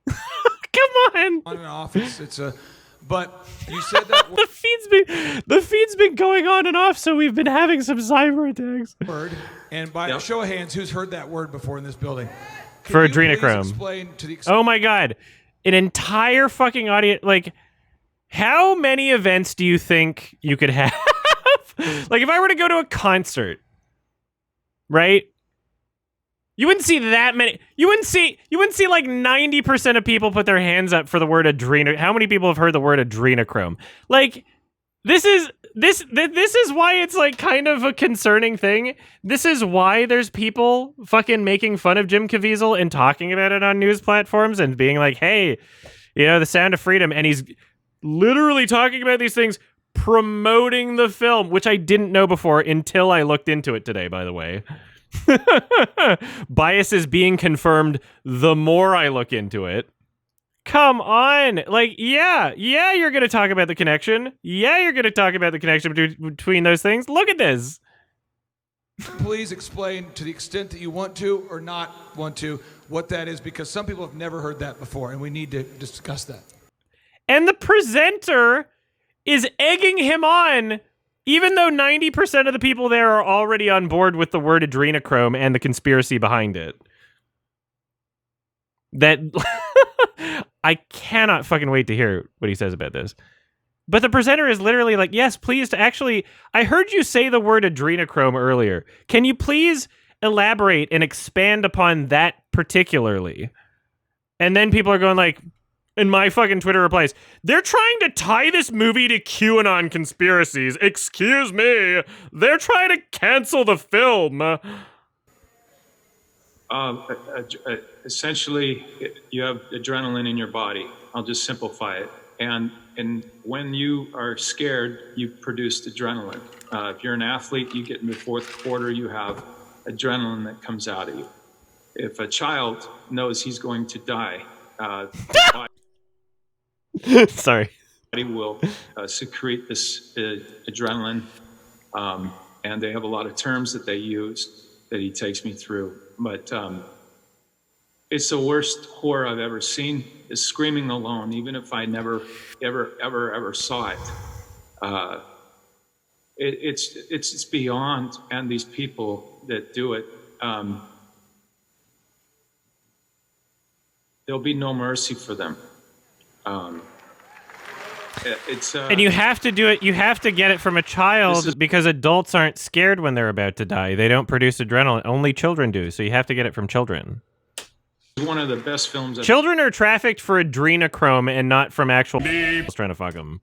S1: Come on.
S12: On and off. It's a... But you said that
S1: the feed's been going on and off, so we've been having some cyber attacks.
S12: Word. And by a show of hands, who's heard that word before in this building?
S1: For Adrenochrome. Oh my god. An entire fucking audience. Like, how many events do you think you could have? Like, if I were to go to a concert, right? You wouldn't see that many. You wouldn't see like 90% of people put their hands up for the word adrenochrome. How many people have heard the word adrenochrome? Like, this is why it's like kind of a concerning thing. This is why there's people fucking making fun of Jim Caviezel and talking about it on news platforms and being like, hey, you know, the Sound of Freedom. And he's literally talking about these things, promoting the film, which I didn't know before until I looked into it today, by the way. Bias is being confirmed the more I look into it. Come on. Like, yeah, you're going to talk about the connection. Yeah, you're going to talk about the connection between those things. Look at this.
S12: Please explain to the extent that you want to or not want to what that is, because some people have never heard that before, and we need to discuss that.
S1: And the presenter is egging him on, even though 90% of the people there are already on board with the word adrenochrome and the conspiracy behind it. That I cannot fucking wait to hear what he says about this. But the presenter is literally like, yes, please, I heard you say the word adrenochrome earlier. Can you please elaborate and expand upon that particularly? And then people are going like, in my fucking Twitter replies, they're trying to tie this movie to QAnon conspiracies. Excuse me. They're trying to cancel the film.
S10: Essentially, you have adrenaline in your body. I'll just simplify it. And when you are scared, you produce adrenaline. If you're an athlete, you get in the fourth quarter, you have adrenaline that comes out of you. If a child knows he's going to die,
S1: sorry,
S10: body will secrete this adrenaline, and they have a lot of terms that they use that he takes me through. But it's the worst horror I've ever seen. Is screaming alone, even if I never, ever saw it. It's beyond, and these people that do it, there'll be no mercy for them.
S1: And you have to do it. You have to get it from a child because adults aren't scared when they're about to die. They don't produce adrenaline. Only children do. So you have to get it from children.
S10: One of the best films.
S1: Children are trafficked for adrenochrome and not from actual trying to fuck them.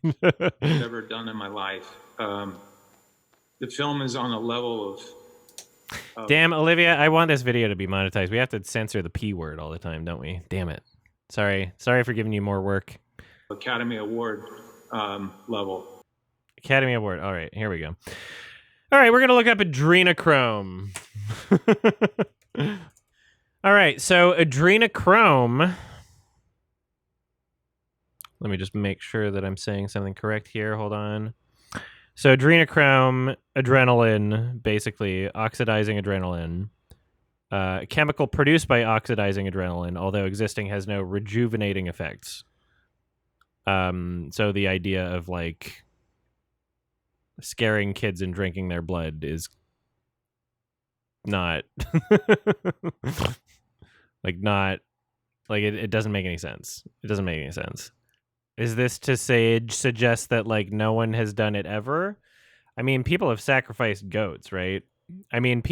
S10: I've ever done in my life. The film is on a level of.
S1: Damn, Olivia, I want this video to be monetized. We have to censor the P word all the time, don't we? Damn it. Sorry for giving you more work.
S10: Academy Award level.
S1: Academy Award. All right, here we go. All right, we're gonna look up adrenochrome. All right, so adrenochrome. Let me just make sure that I'm saying something correct here. Hold on. So adrenochrome, adrenaline, basically oxidizing adrenaline. Chemical produced by oxidizing adrenaline, although existing, has no rejuvenating effects. So the idea of like scaring kids and drinking their blood is not it doesn't make any sense. It doesn't make any sense. Is this to suggest that like no one has done it ever? I mean, people have sacrificed goats, right? I mean,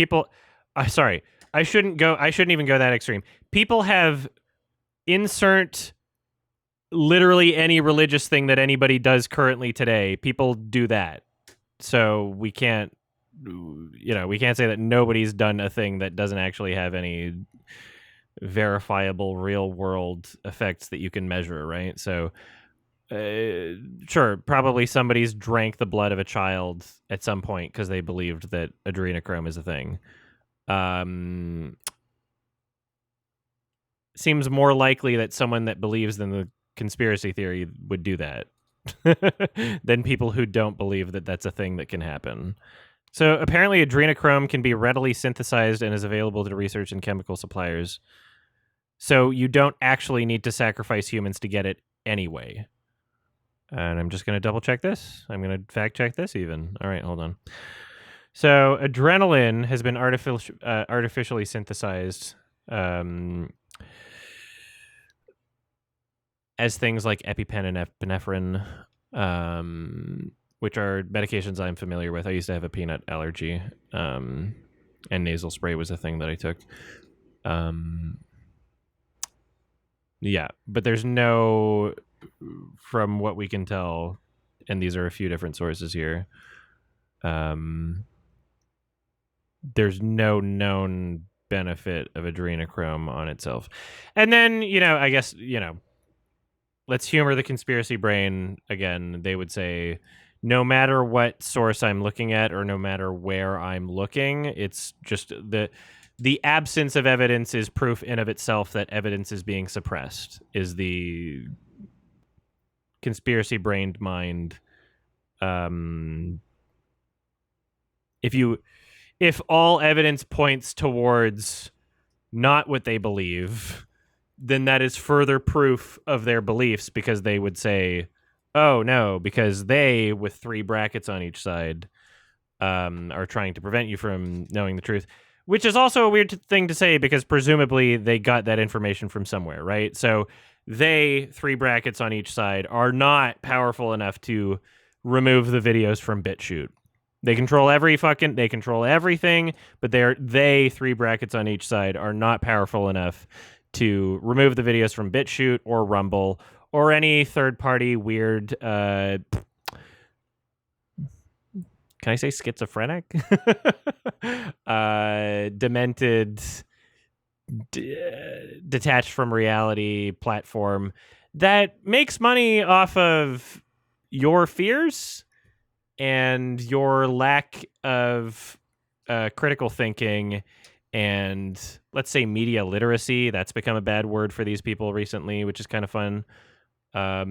S1: sorry, I shouldn't even go that extreme. People have insert literally any religious thing that anybody does currently today. People do that. So we can't say that nobody's done a thing that doesn't actually have any verifiable real world effects that you can measure, right? So sure, probably somebody's drank the blood of a child at some point because they believed that adrenochrome is a thing. Seems more likely that someone that believes in the conspiracy theory would do that than people who don't believe that that's a thing that can happen. So apparently adrenochrome can be readily synthesized and is available to research and chemical suppliers. So you don't actually need to sacrifice humans to get it anyway. And I'm just going to double check this. I'm going to fact check this even. All right, hold on. So adrenaline has been artificially synthesized as things like EpiPen and epinephrine, which are medications I'm familiar with. I used to have a peanut allergy, and nasal spray was a thing that I took. Yeah, but there's no, from what we can tell, and these are a few different sources here, there's no known benefit of adrenochrome on itself. And then, I guess, let's humor the conspiracy brain again. They would say, no matter what source I'm looking at or no matter where I'm looking, it's just the absence of evidence is proof in of itself that evidence is being suppressed, is the conspiracy brained mind. If all evidence points towards not what they believe, then that is further proof of their beliefs, because they would say, oh no, because they, with 3 brackets on each side, are trying to prevent you from knowing the truth, which is also a weird thing to say because presumably they got that information from somewhere, right? So they, 3 brackets on each side, are not powerful enough to remove the videos from BitChute. They control everything, but they, 3 brackets on each side, are not powerful enough to remove the videos from BitChute or Rumble or any third-party weird, can I say schizophrenic? Demented detached from reality platform that makes money off of your fears and your lack of critical thinking and, let's say, media literacy. That's become a bad word for these people recently, which is kind of fun. All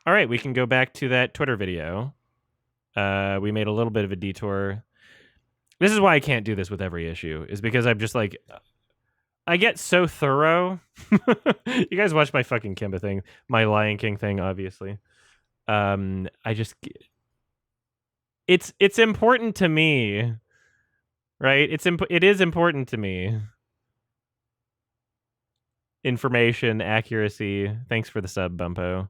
S1: right, we can go back to that Twitter video. We made a little bit of a detour. This is why I can't do this with every issue, is because I'm just like, I get so thorough. You guys watch my fucking Kimba thing, my Lion King thing, obviously. I just, it's important to me, right? It is important to me. Information, accuracy. Thanks for the sub, Bumpo.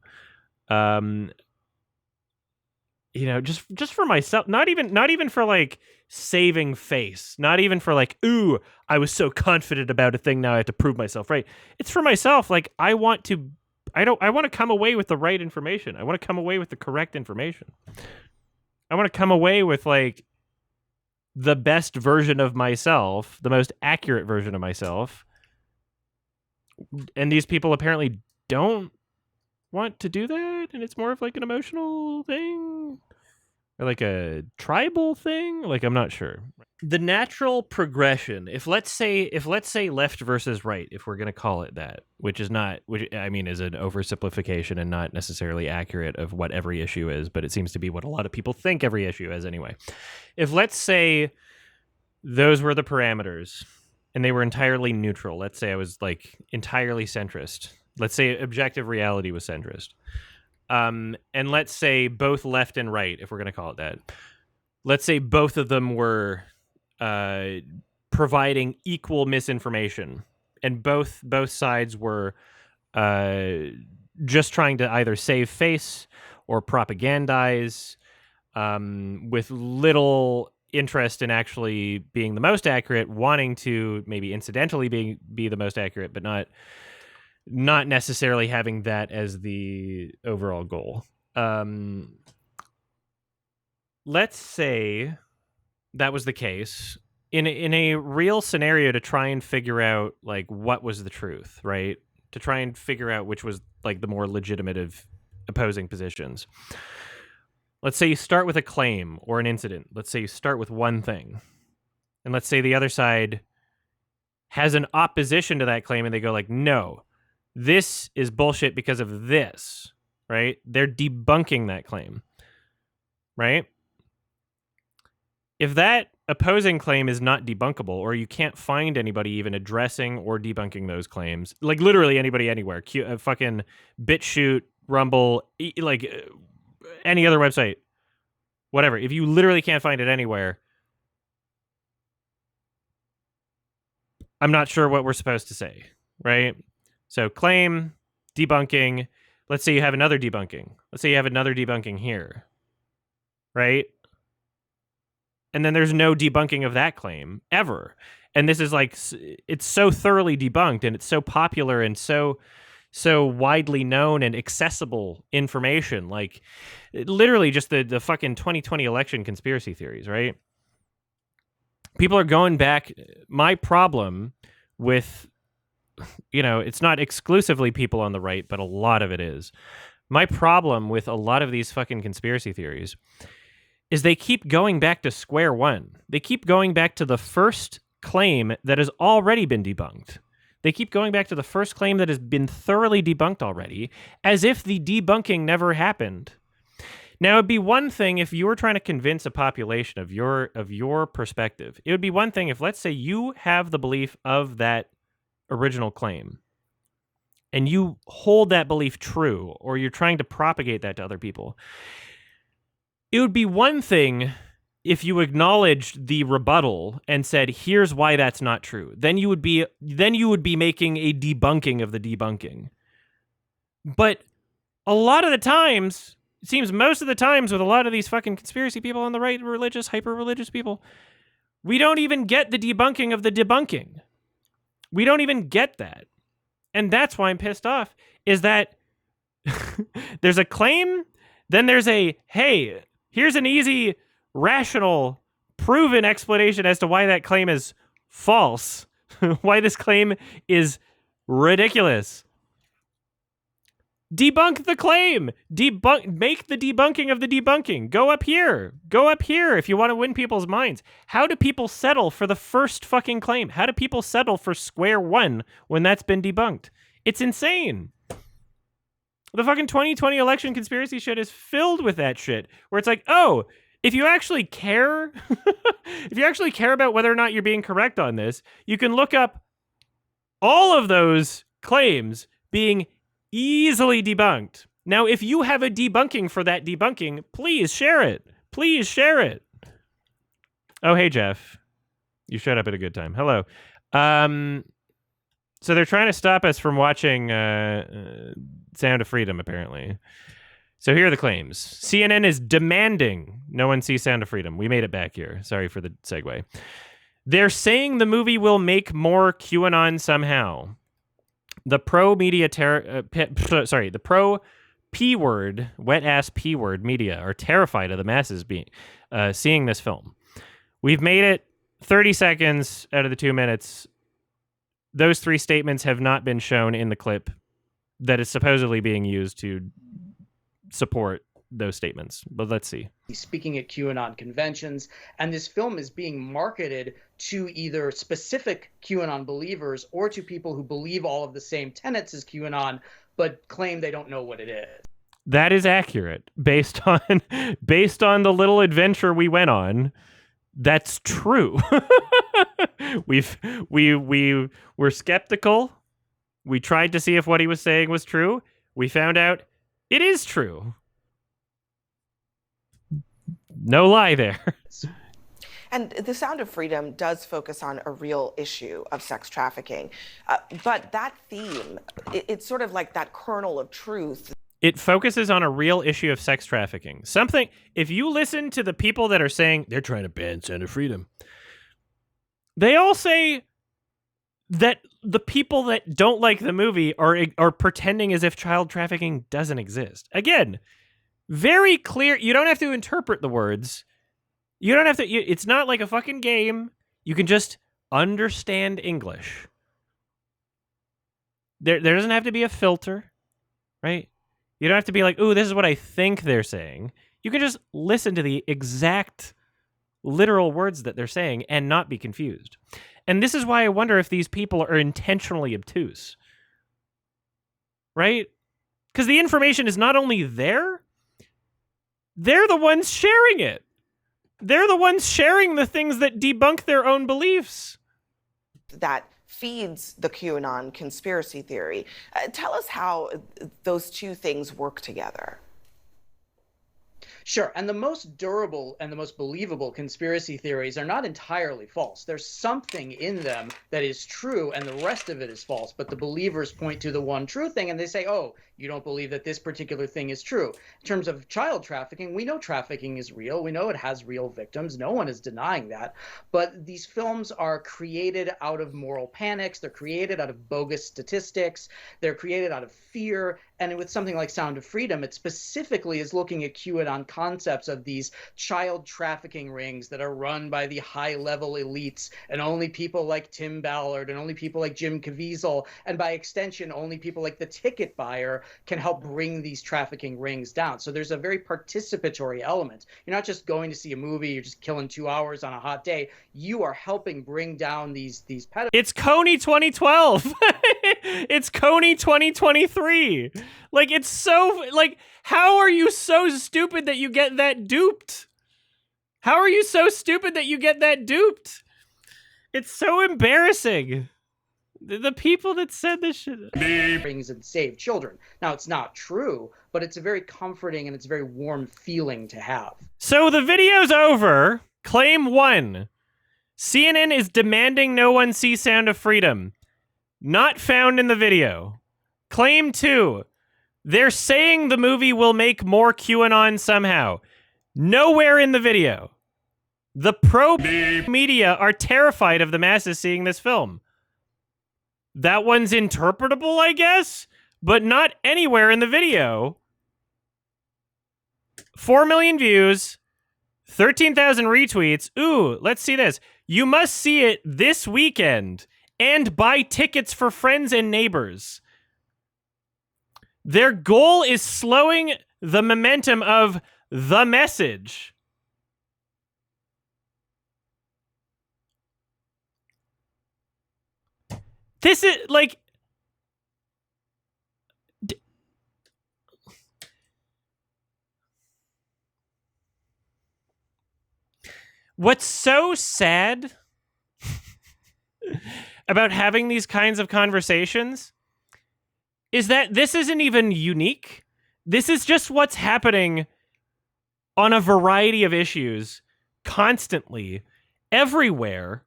S1: You know, just for myself, not even for like saving face, not even for like, ooh, I was so confident about a thing, now I have to prove myself right. It's for myself. Like, I want to come away with the right information. I want to come away with the correct information. I want to come away with like the best version of myself, the most accurate version of myself. And these people apparently don't want to do that, and it's more of like an emotional thing or like a tribal thing. Like, I'm not sure. The natural progression, if let's say left versus right, if we're going to call it that, which I mean is an oversimplification and not necessarily accurate of what every issue is, but it seems to be what a lot of people think every issue is anyway. If let's say those were the parameters and they were entirely neutral, let's say I was like entirely centrist, let's say objective reality was centrist, and let's say both left and right, if we're going to call it that, let's say both of them were providing equal misinformation, and both sides were just trying to either save face or propagandize with little interest in actually being the most accurate, wanting to maybe incidentally be the most accurate, but not necessarily having that as the overall goal. Let's say that was the case in a real scenario, to try and figure out like what was the truth, right? To try and figure out which was like the more legitimate of opposing positions. Let's say you start with a claim or an incident. Let's say you start with one thing, and let's say the other side has an opposition to that claim, and they go like, no, this is bullshit because of this, right? They're debunking that claim, right? If that opposing claim is not debunkable, or you can't find anybody even addressing or debunking those claims, like literally anybody anywhere, fucking BitChute, Rumble, like any other website, whatever, if you literally can't find it anywhere, I'm not sure what we're supposed to say, right? So claim, debunking, let's say you have another debunking. Let's say you have another debunking here, right? And then there's no debunking of that claim ever. And this is like, it's so thoroughly debunked, and it's so popular and so widely known and accessible information, like literally just the fucking 2020 election conspiracy theories, right? People are going back. My problem with, you know, it's not exclusively people on the right, but a lot of it is. My problem with a lot of these fucking conspiracy theories is they keep going back to square one. They keep going back to the first claim that has already been debunked. They keep going back to the first claim that has been thoroughly debunked already, as if the debunking never happened. Now, it'd be one thing if you were trying to convince a population of your perspective. It would be one thing if, let's say, you have the belief of that original claim, and you hold that belief true, or you're trying to propagate that to other people. It would be one thing if you acknowledged the rebuttal and said, here's why that's not true. Then you would be making a debunking of the debunking. But a lot of the times, it seems most of the times with a lot of these fucking conspiracy people on the right, religious, hyper-religious people, we don't even get the debunking of the debunking. We don't even get that. And that's why I'm pissed off, is that there's a claim, then there's a, hey, here's an easy, rational, proven explanation as to why that claim is false. Why this claim is ridiculous. Debunk the claim. Make the debunking of the debunking. Go up here. Go up here if you want to win people's minds. How do people settle for the first fucking claim? How do people settle for square one when that's been debunked? It's insane. The fucking 2020 election conspiracy shit is filled with that shit where it's like, oh, if you actually care, if you actually care about whether or not you're being correct on this, you can look up all of those claims being easily debunked. Now, if you have a debunking for that debunking, please share it. Please share it. Oh, hey, Jeff. You showed up at a good time. Hello. So they're trying to stop us from watching Sound of Freedom, apparently. So here are the claims. CNN is demanding no one see Sound of Freedom. We made it back here. Sorry for the segue. They're saying the movie will make more QAnon somehow. The pro-media the pro-P-word, wet-ass P-word media are terrified of the masses seeing this film. We've made it 30 seconds out of the 2 minutes. Those 3 statements have not been shown in the clip that is supposedly being used to support those statements. But let's see.
S5: He's speaking at QAnon conventions, and this film is being marketed to either specific QAnon believers or to people who believe all of the same tenets as QAnon, but claim they don't know what it is.
S1: That is accurate based on the little adventure we went on. That's true. we were skeptical. We tried to see if what he was saying was true. We found out it is true. No lie there.
S9: And The Sound of Freedom does focus on a real issue of sex trafficking. But that theme, it's sort of like that kernel of truth.
S1: It focuses on a real issue of sex trafficking. Something, if you listen to the people that are saying they're trying to ban Sound of Freedom, they all say that the people that don't like the movie are pretending as if child trafficking doesn't exist. Again, very clear. You don't have to interpret the words. You don't have to. It's not like a fucking game. You can just understand English. There doesn't have to be a filter, right? You don't have to be like, ooh, this is what I think they're saying. You can just listen to the exact literal words that they're saying and not be confused. And this is why I wonder if these people are intentionally obtuse. Right? Because the information is not only there, they're the ones sharing it. They're the ones sharing the things that debunk their own beliefs.
S9: That feeds the QAnon conspiracy theory. Tell us how those two things work together.
S5: Sure, and the most durable and the most believable conspiracy theories are not entirely false. There's something in them that is true, and the rest of it is false, but the believers point to the one true thing, and they say, oh, you don't believe that this particular thing is true. In terms of child trafficking, we know trafficking is real. We know it has real victims. No one is denying that. But these films are created out of moral panics. They're created out of bogus statistics. They're created out of fear. And with something like Sound of Freedom, it specifically is looking at QAnon concepts of these child trafficking rings that are run by the high-level elites, and only people like Tim Ballard and only people like Jim Caviezel, and by extension, only people like the ticket buyer can help bring these trafficking rings down. So there's a very participatory element. You're not just going to see a movie, you're just killing 2 hours on a hot day. You are helping bring down these pedophiles.
S1: It's Coney 2012. It's Coney 2023. Like, it's so, like, how are you so stupid that you get that duped? How are you so stupid that you get that duped? It's so embarrassing. The people that said this shit.
S5: Rings and save children. Now, it's not true, but it's a very comforting and it's a very warm feeling to have.
S1: So the video's over. Claim 1. CNN is demanding no one see Sound of Freedom. Not found in the video. Claim 2. They're saying the movie will make more QAnon somehow. Nowhere in the video. The pro-media are terrified of the masses seeing this film. That one's interpretable, I guess, but not anywhere in the video. 4 million views, 13,000 retweets. Ooh, let's see this. You must see it this weekend and buy tickets for friends and neighbors. Their goal is slowing the momentum of the message. This is like... What's so sad about having these kinds of conversations is that this isn't even unique. This is just what's happening on a variety of issues constantly, everywhere,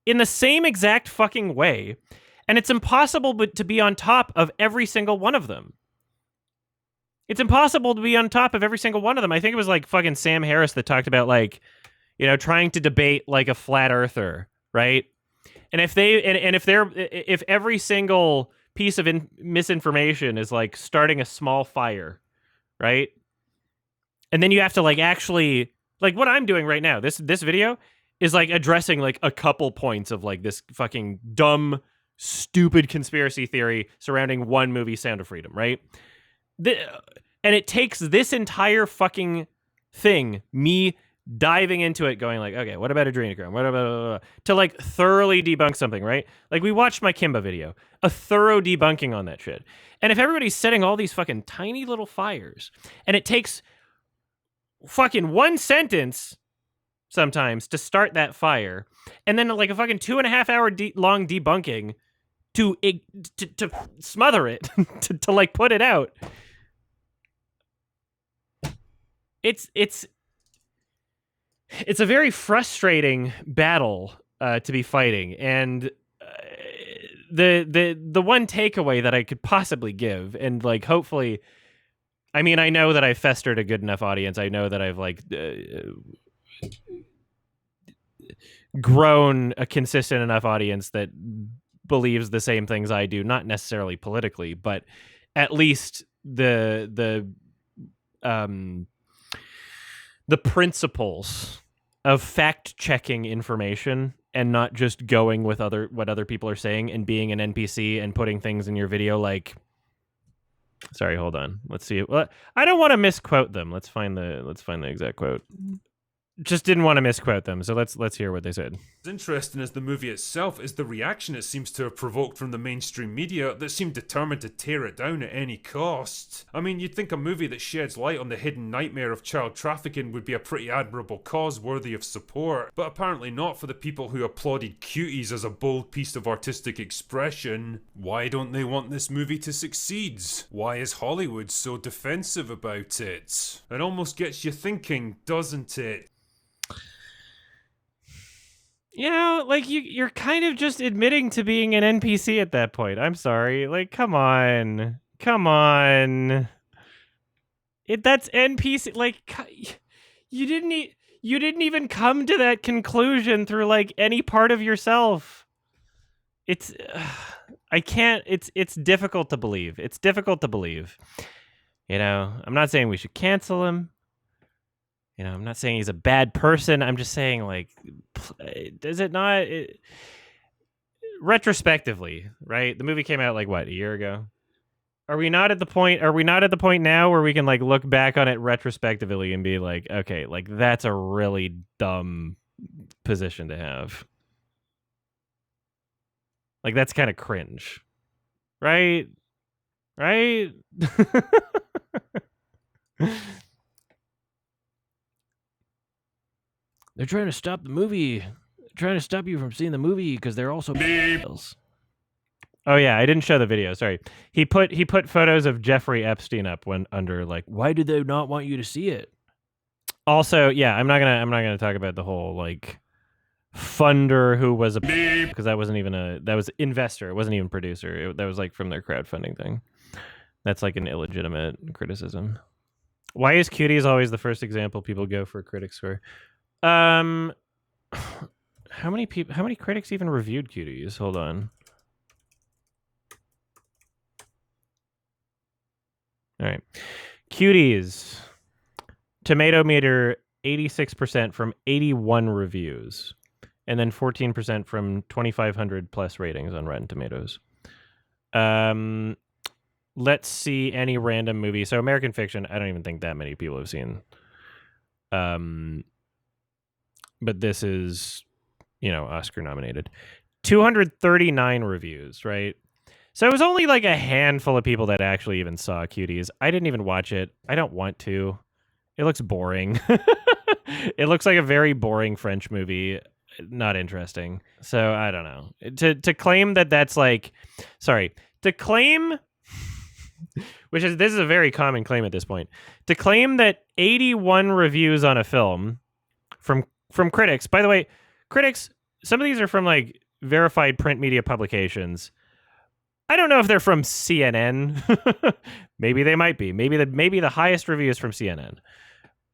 S1: in the same exact fucking way. And it's impossible to be on top of every single one of them. It's impossible to be on top of every single one of them. I think it was like fucking Sam Harris that talked about like, you know, trying to debate like a flat earther, right? And if they if every single piece of misinformation is like starting a small fire, right? And then you have to like actually like what I'm doing right now. This video is like addressing like a couple points of like this fucking dumb, stupid conspiracy theory surrounding one movie, Sound of Freedom, right? And it takes this entire fucking thing, me diving into it, going like, okay, what about Adrenochrome? What about to like thoroughly debunk something, right? Like we watched my Kimba video, a thorough debunking on that shit. And if everybody's setting all these fucking tiny little fires, and it takes fucking one sentence sometimes to start that fire, and then like a fucking 2.5 hour long debunking to smother it, to like put it out. It's a very frustrating battle to be fighting, and the one takeaway that I could possibly give, and like hopefully, I mean, I know that I've festered a good enough audience. I know that I've like grown a consistent enough audience that believes the same things I do, not necessarily politically, but at least the principles of fact-checking information and not just going with what other people are saying and being an NPC and putting things in your video like... Sorry, hold on. Let's see. Well, I don't want to misquote them. Let's find the exact quote. Just didn't want to misquote them, so let's hear what they said.
S14: As interesting as the movie itself is the reaction it seems to have provoked from the mainstream media that seem determined to tear it down at any cost. I mean, you'd think a movie that sheds light on the hidden nightmare of child trafficking would be a pretty admirable cause worthy of support, but apparently not for the people who applauded Cuties as a bold piece of artistic expression. Why don't they want this movie to succeed? Why is Hollywood so defensive about it? It almost gets you thinking, doesn't it?
S1: You know, like you're kind of just admitting to being an NPC at that point. I'm sorry. Like, come on. That's NPC. Like, you didn't even come to that conclusion through like any part of yourself. It's I can't. It's difficult to believe. It's difficult to believe. You know, I'm not saying we should cancel him. You know, I'm not saying he's a bad person. I'm just saying, like, does it not... retrospectively, right? The movie came out, like, what, a year ago? Are we not at the point now where we can, like, look back on it retrospectively and be like, okay, like, that's a really dumb position to have. Like, that's kind of cringe. Right? Right? They're trying to stop the movie. They're trying to stop you from seeing the movie because they're also pedophiles. Oh yeah, I didn't show the video. Sorry. He put photos of Jeffrey Epstein up when under like, why do they not want you to see it? Also, yeah, I'm not gonna talk about the whole like funder who was a because that was investor. It wasn't even producer. That was like from their crowdfunding thing. That's like an illegitimate criticism. Why is Cuties always the first example people go for critics for? How many critics even reviewed Cuties? Hold on. All right. Cuties. Tomato meter 86% from 81 reviews. and then 14% from 2,500 plus ratings on Rotten Tomatoes. Let's see any random movie. So American Fiction, I don't even think that many people have seen. But this is, Oscar nominated. 239 reviews, right? So it was only like a handful of people that actually even saw Cuties. I didn't even watch it. I don't want to. It looks boring. It looks like a very boring French movie. Not interesting. So I don't know. To claim that that's like, to claim, this is a very common claim at this point, to claim that 81 reviews on a film from critics. By the way, critics, some of these are from like verified print media publications. I don't know if they're from CNN. Maybe they might be. Maybe the highest review is from CNN.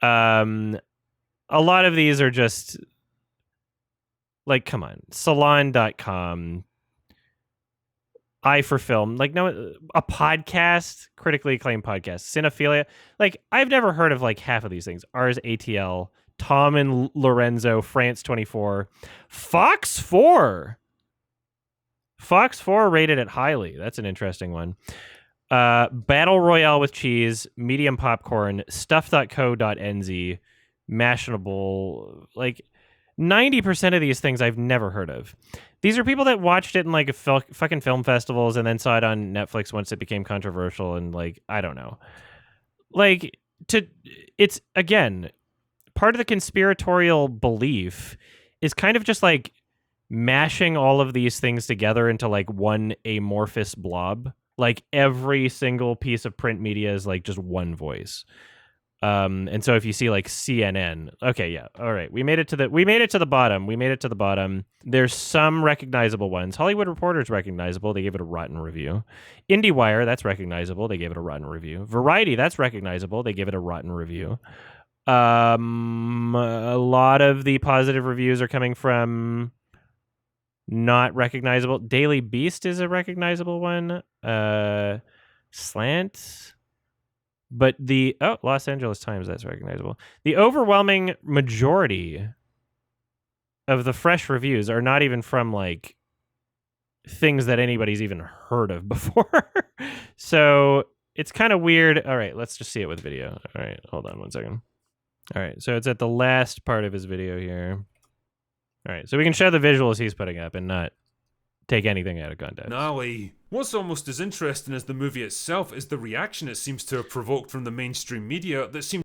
S1: A lot of these are just like, come on, Salon.com, Eye for Film, like, no, a podcast, critically acclaimed podcast, Cinephilia. Like, I've never heard of like half of these things. Ars ATL, Tom and Lorenzo, France 24, Fox 4. Fox 4 rated it highly. That's an interesting one. Battle Royale with Cheese, Medium Popcorn, Stuff.co.nz, Mashable. Like 90% of these things I've never heard of. These are people that watched it in like fucking film festivals and then saw it on Netflix once it became controversial, and like, I don't know. Like, it's again, part of the conspiratorial belief is kind of just like mashing all of these things together into like one amorphous blob. Like every single piece of print media is like just one voice. And so if you see like CNN, okay, yeah, all right, we made it to the bottom. There's some recognizable ones. Hollywood Reporter's recognizable. They gave it a rotten review. IndieWire, that's recognizable. They gave it a rotten review. Variety, that's recognizable. They gave it a rotten review. A lot of the positive reviews are coming from not recognizable. Daily Beast is a recognizable one. Slant. But Los Angeles Times, that's recognizable. The overwhelming majority of the fresh reviews are not even from like things that anybody's even heard of before. So it's kind of weird. All right, let's just see it with video. All right, hold on one second. All right, so it's at the last part of his video here. All right, so we can show the visuals he's putting up and not take anything out of context.
S14: Nally. What's almost as interesting as the movie itself is the reaction it seems to have provoked from the mainstream media that seem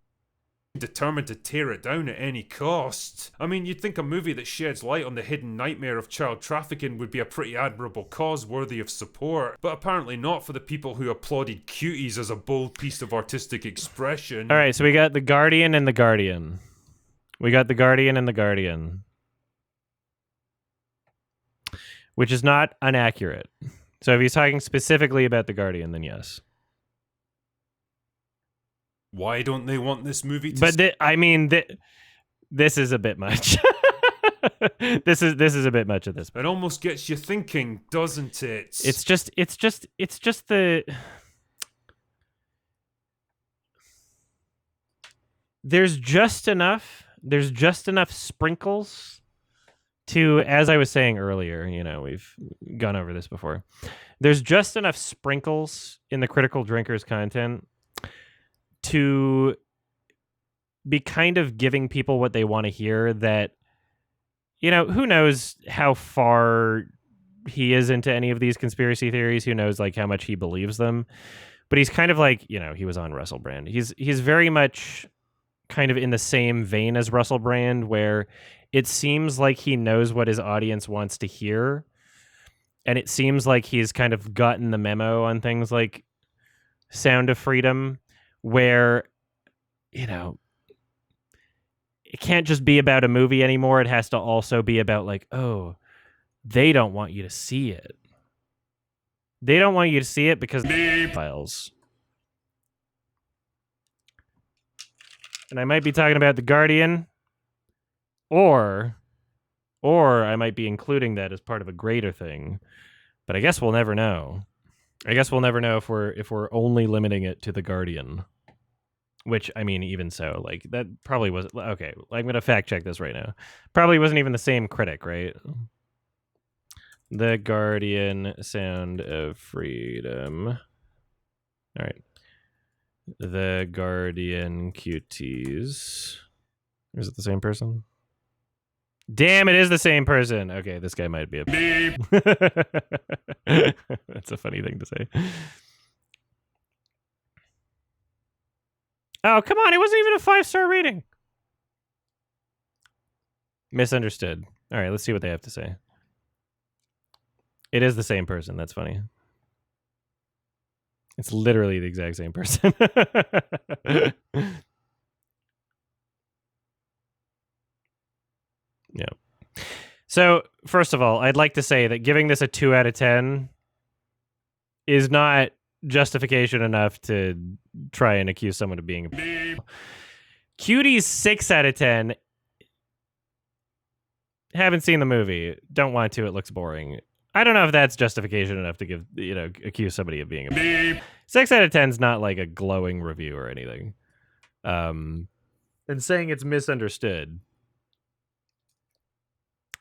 S14: determined to tear it down at any cost. I mean, you'd think a movie that sheds light on the hidden nightmare of child trafficking would be a pretty admirable cause worthy of support, but apparently not for the people who applauded Cuties as a bold piece of artistic expression.
S1: All right, so we got The Guardian and The Guardian. Which is not inaccurate. So if he's talking specifically about The Guardian, then yes.
S14: Why don't they want this movie to...
S1: But this is a bit much. This is a bit much at this point.
S14: It almost gets you thinking, doesn't it?
S1: It's just the... There's just enough sprinkles to, as I was saying earlier, we've gone over this before. There's just enough sprinkles in the Critical Drinkers content to be kind of giving people what they want to hear that, who knows how far he is into any of these conspiracy theories, who knows like how much he believes them. But he's kind of like, he was on Russell Brand. He's very much kind of in the same vein as Russell Brand, where it seems like he knows what his audience wants to hear. And it seems like he's kind of gotten the memo on things like Sound of Freedom, where, it can't just be about a movie anymore. It has to also be about like, oh, they don't want you to see it. They don't want you to see it because files. And I might be talking about The Guardian, or I might be including that as part of a greater thing. But I guess we'll never know. I guess we'll never know if we're only limiting it to The Guardian. Which, I mean, even so, like, that probably wasn't... Okay, I'm going to fact check this right now. Probably wasn't even the same critic, right? The Guardian, Sound of Freedom. All right. The Guardian Cuties. Is it the same person? Damn, it is the same person. Okay, this guy might be a... That's a funny thing to say. Oh, come on. It wasn't even a 5-star rating. Misunderstood. All right, let's see what they have to say. It is the same person. That's funny. It's literally the exact same person. Yeah. So, first of all, I'd like to say that giving this a 2 out of 10 is not justification enough to try and accuse someone of being a... Cuties 6 out of 10. Haven't seen the movie. Don't want to. It looks boring. I don't know if that's justification enough to give, accuse somebody of being a... 6 out of 10 is not like a glowing review or anything. And saying it's misunderstood.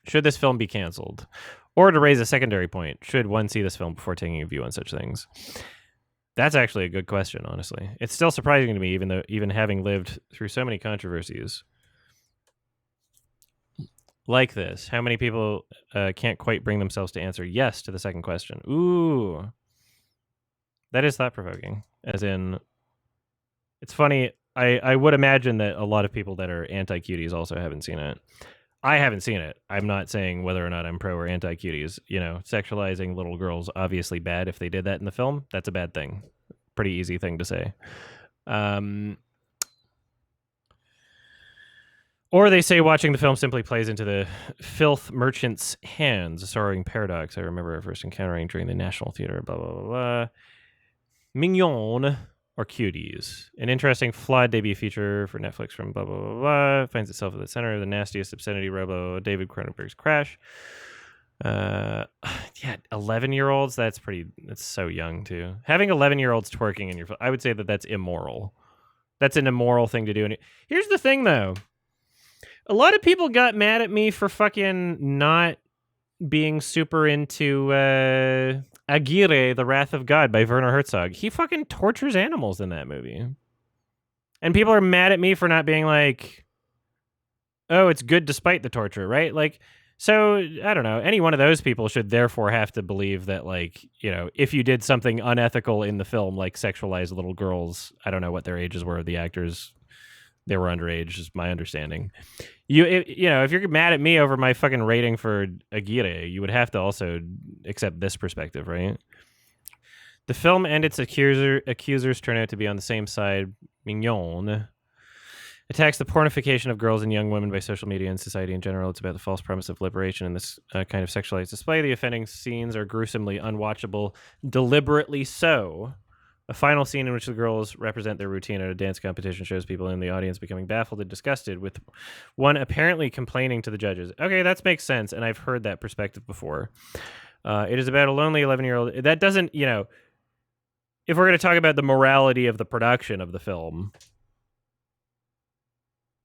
S1: Should this film be canceled? Or to raise a secondary point, should one see this film before taking a view on such things? That's actually a good question, honestly. It's still surprising to me, even having lived through so many controversies like this. How many people can't quite bring themselves to answer yes to the second question? Ooh. That is thought-provoking. As in, it's funny, I would imagine that a lot of people that are anti-cuties also haven't seen it. I haven't seen it. I'm not saying whether or not I'm pro or anti-cuties. Sexualizing little girls, obviously bad. If they did that in the film, that's a bad thing. Pretty easy thing to say. Or they say watching the film simply plays into the filth merchant's hands, a sorrowing paradox I remember first encountering during the National Theater, blah, blah, blah, blah. Mignon, or Cuties. An interesting flawed debut feature for Netflix from blah, blah, blah, blah. Finds itself at the center of the nastiest obscenity robo David Cronenberg's Crash. 11-year-olds, that's so young, too. Having 11-year-olds twerking in your... I would say that's immoral. That's an immoral thing to do. And here's the thing, though. A lot of people got mad at me for fucking not being super into Aguirre, The Wrath of God by Werner Herzog. He fucking tortures animals in that movie. And people are mad at me for not being like, oh, it's good despite the torture, right? Like, so, I don't know. Any one of those people should therefore have to believe that, like, if you did something unethical in the film, like sexualize little girls, I don't know what their ages were, the actors, they were underage, is my understanding. If you're mad at me over my fucking rating for Aguirre, you would have to also accept this perspective, right? The film and its accusers turn out to be on the same side. Mignon attacks the pornification of girls and young women by social media and society in general. It's about the false promise of liberation in this kind of sexualized display. The offending scenes are gruesomely unwatchable, deliberately so. A final scene in which the girls represent their routine at a dance competition shows people in the audience becoming baffled and disgusted, with one apparently complaining to the judges. Okay, that makes sense, and I've heard that perspective before. It is about a lonely 11-year-old. That doesn't, if we're going to talk about the morality of the production of the film,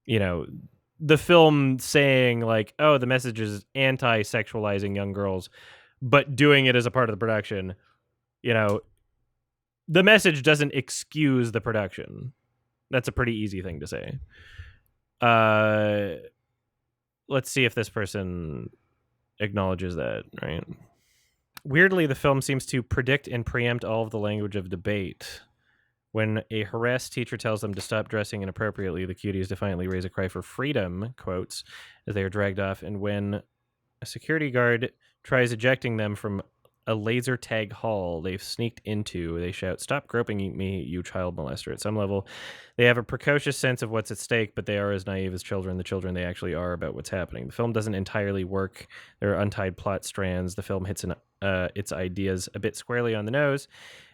S1: the film saying, like, oh, the message is anti-sexualizing young girls, but doing it as a part of the production, the message doesn't excuse the production. That's a pretty easy thing to say. Let's see if this person acknowledges that, right? Weirdly, the film seems to predict and preempt all of the language of debate. When a harassed teacher tells them to stop dressing inappropriately, the cuties defiantly raise a cry for freedom, quotes, as they are dragged off. And when a security guard tries ejecting them from a laser tag hall they've sneaked into, they shout, "Stop groping me, you child molester." At some level, they have a precocious sense of what's at stake, but they are as naive as children, the children they actually are, about what's happening. The film doesn't entirely work. There are untied plot strands. The film hits its ideas a bit squarely on the nose,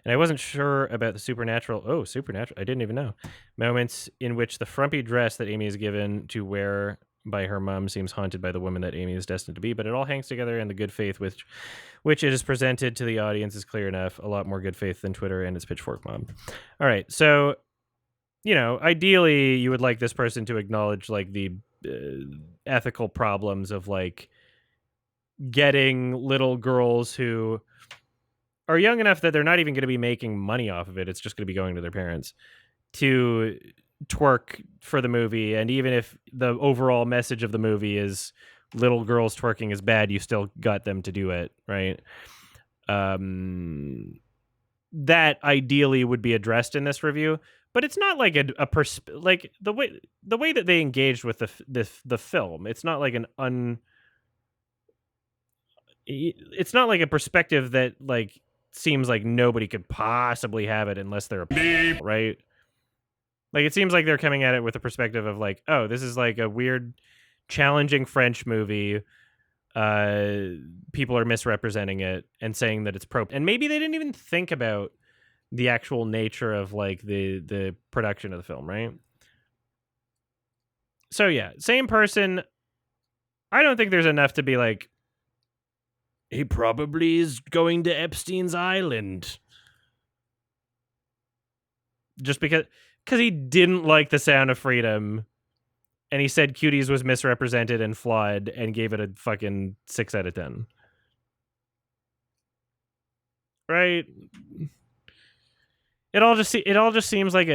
S1: and I wasn't sure about the supernatural. Oh, supernatural. I didn't even know. Moments in which the frumpy dress that Amy is given to wear by her mom seems haunted by the woman that Amy is destined to be, but it all hangs together, and the good faith with which it is presented to the audience is clear enough. A lot more good faith than Twitter and its pitchfork mob. All right, so you know, ideally you would like this person to acknowledge like the ethical problems of like getting little girls who are young enough that they're not even going to be making money off of it. It's just going to be going to their parents to twerk for the movie. And even if the overall message of the movie is little girls twerking is bad, you still got them to do it, right? That ideally would be addressed in this review, but it's not like like the way that they engaged with the film. It's not like it's not like a perspective that like seems like nobody could possibly have it unless they're a right. Like it seems like they're coming at it with a perspective of like, oh, this is like a weird, challenging French movie. People are misrepresenting it and saying that it's and maybe they didn't even think about the actual nature of like the production of the film, right? So yeah, same person. I don't think there's enough to be like, he probably is going to Epstein's Island. Just because he didn't like The Sound of Freedom, and he said Cuties was misrepresented and flawed, and gave it a fucking 6 out of 10. Right? It all just seems like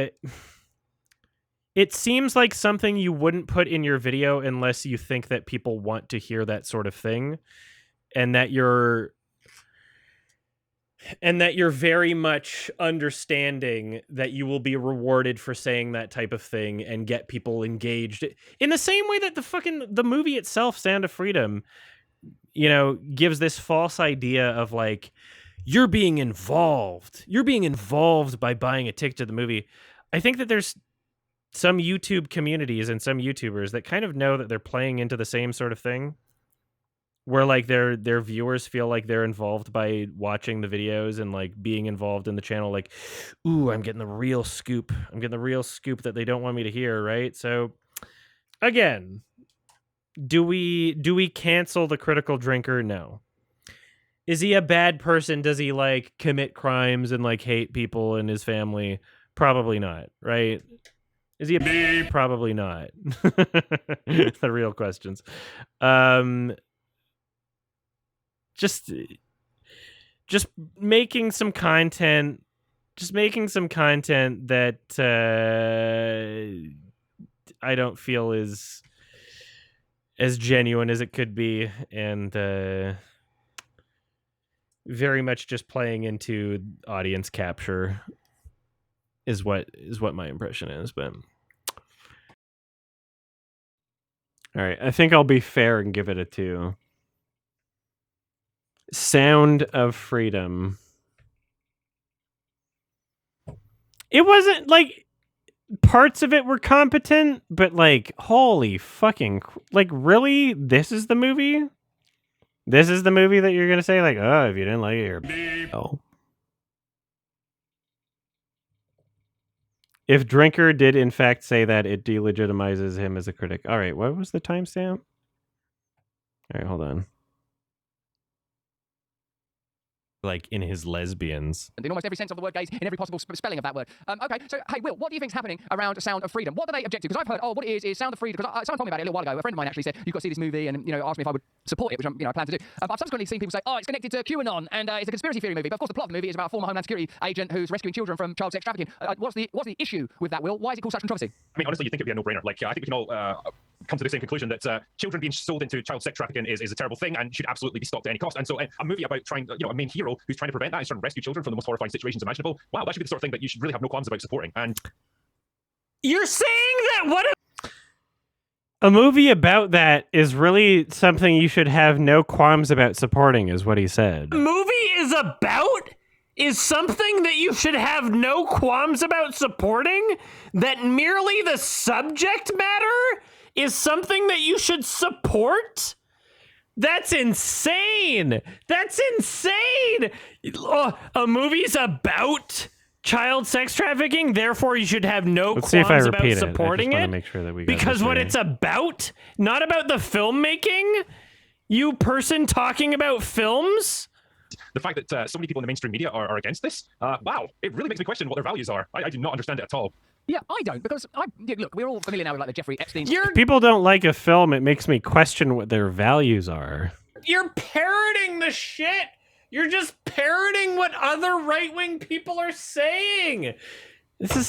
S1: it seems like something you wouldn't put in your video unless you think that people want to hear that sort of thing, and that you're very much understanding that you will be rewarded for saying that type of thing and get people engaged in the same way that the movie itself, Sound of Freedom, you know, gives this false idea of like, you're being involved by buying a ticket to the movie. I think that there's some YouTube communities and some YouTubers that kind of know that they're playing into the same sort of thing, where like their viewers feel like they're involved by watching the videos and like being involved in the channel. Like, ooh, I'm getting the real scoop. That they don't want me to hear, right? So again, do we cancel the critical drinker? No. Is he a bad person? Does he like commit crimes and like hate people in his family? Probably not, right? Is he a probably not. The real questions. Just making some content, that I don't feel is as genuine as it could be, and very much just playing into audience capture is what my impression is. But all right, I think I'll be fair and give it a 2. Sound of Freedom. It wasn't like parts of it were competent, but like holy fucking, like really, this is the movie that you're gonna say like, oh, if you didn't like it, you're oh. If Drinker did in fact say that, it delegitimizes him as a critic. All right, what was the timestamp? All right, hold on. Like in his lesbians.
S15: In almost every sense of the word gays, in every possible spelling of that word. Okay, so hey, Will, what do you think's happening around Sound of Freedom? What do they object to? Because I've heard, what it is Sound of Freedom. Because someone told me about it a little while ago. A friend of mine actually said, you've got to see this movie, and asked me if I would support it, which I plan to do. But I've subsequently seen people say, it's connected to QAnon, and it's a conspiracy theory movie. But of course, the plot of the movie is about a former Homeland Security agent who's rescuing children from child sex trafficking. What's the issue with that, Will? Why is it caused such controversy?
S16: I mean, honestly, you think it'd be a no-brainer. Like, I think we can all come to the same conclusion that children being sold into child sex trafficking is a terrible thing and should absolutely be stopped at any cost. And so a movie about trying, a main hero who's trying to prevent that and trying to rescue children from the most horrifying situations imaginable. Wow, that should be the sort of thing that you should really have no qualms about supporting. And
S1: you're saying that a movie about that is really something you should have no qualms about supporting, is what he said. Is something that you should have no qualms about supporting? That merely the subject matter is something that you should support? That's insane! A movie's about child sex trafficking, therefore you should have no qualms about supporting it? Make sure that we because what it's about? Not about the filmmaking? You person talking about films?
S16: the fact that so many people in the mainstream media are against this, wow, it really makes me question what their values are. I do not understand it at all.
S15: Yeah, I don't, because look, we're all familiar now with like the Jeffrey Epstein.
S1: If people don't like a film, it makes me question what their values are.
S17: You're parroting the shit. You're just parroting what other right-wing people are saying.
S1: This is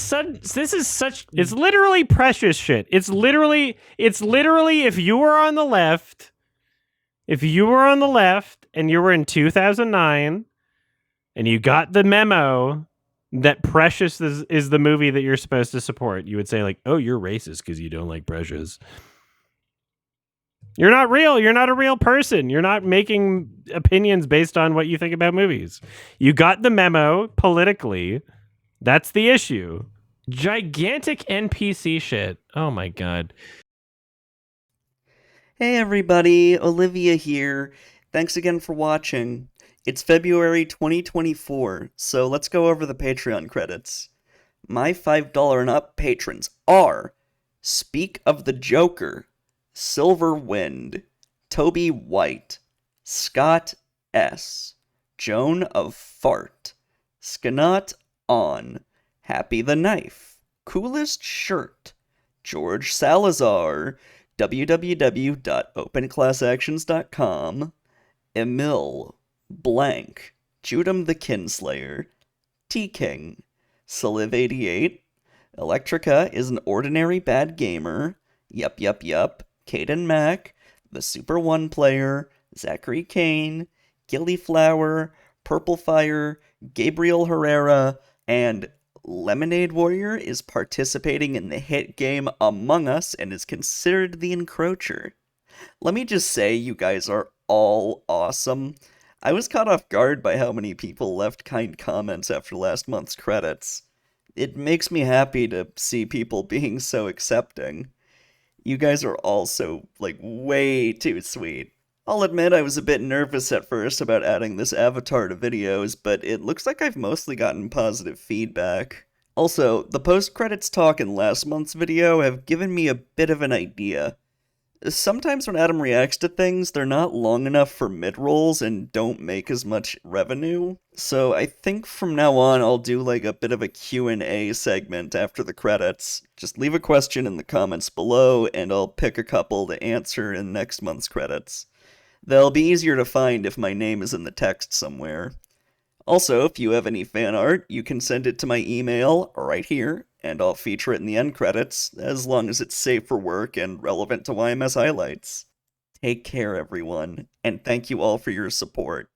S1: such it's literally precious shit. It's literally if you were on the left, and you were in 2009 and you got the memo that Precious is the movie that you're supposed to support, you would say like, "Oh, you're racist because you don't like Precious." You're not real. You're not a real person. You're not making opinions based on what you think about movies. You got the memo politically. That's the issue. Gigantic NPC shit. Oh my god.
S8: Hey everybody, Olivia here. Thanks again for watching. It's February 2024, so let's go over the Patreon credits. My $5 and up patrons are Speak of the Joker, Silver Wind, Toby White, Scott S., Joan of Fart, Skanot On, Happy the Knife, Coolest Shirt, George Salazar, www.openclassactions.com, Emil, Blank, Judum the Kinslayer, T-King, Saliv88, Electrica is an ordinary bad gamer, Yup, Caden Mac, The Super One Player, Zachary Kane, Gillyflower, Purple Fire, Gabriel Herrera, and Lemonade Warrior is participating in the hit game Among Us and is considered the encroacher. Let me just say, you guys are all awesome. I was caught off guard by how many people left kind comments after last month's credits. It makes me happy to see people being so accepting. You guys are all so, way too sweet. I'll admit I was a bit nervous at first about adding this avatar to videos, but it looks like I've mostly gotten positive feedback. Also, the post-credits talk in last month's video have given me a bit of an idea. Sometimes when Adam reacts to things, they're not long enough for mid-rolls and don't make as much revenue. So I think from now on I'll do a bit of a Q&A segment after the credits. Just leave a question in the comments below and I'll pick a couple to answer in next month's credits. They'll be easier to find if my name is in the text somewhere. Also, if you have any fan art, you can send it to my email right here, and I'll feature it in the end credits, as long as it's safe for work and relevant to YMS highlights. Take care, everyone, and thank you all for your support.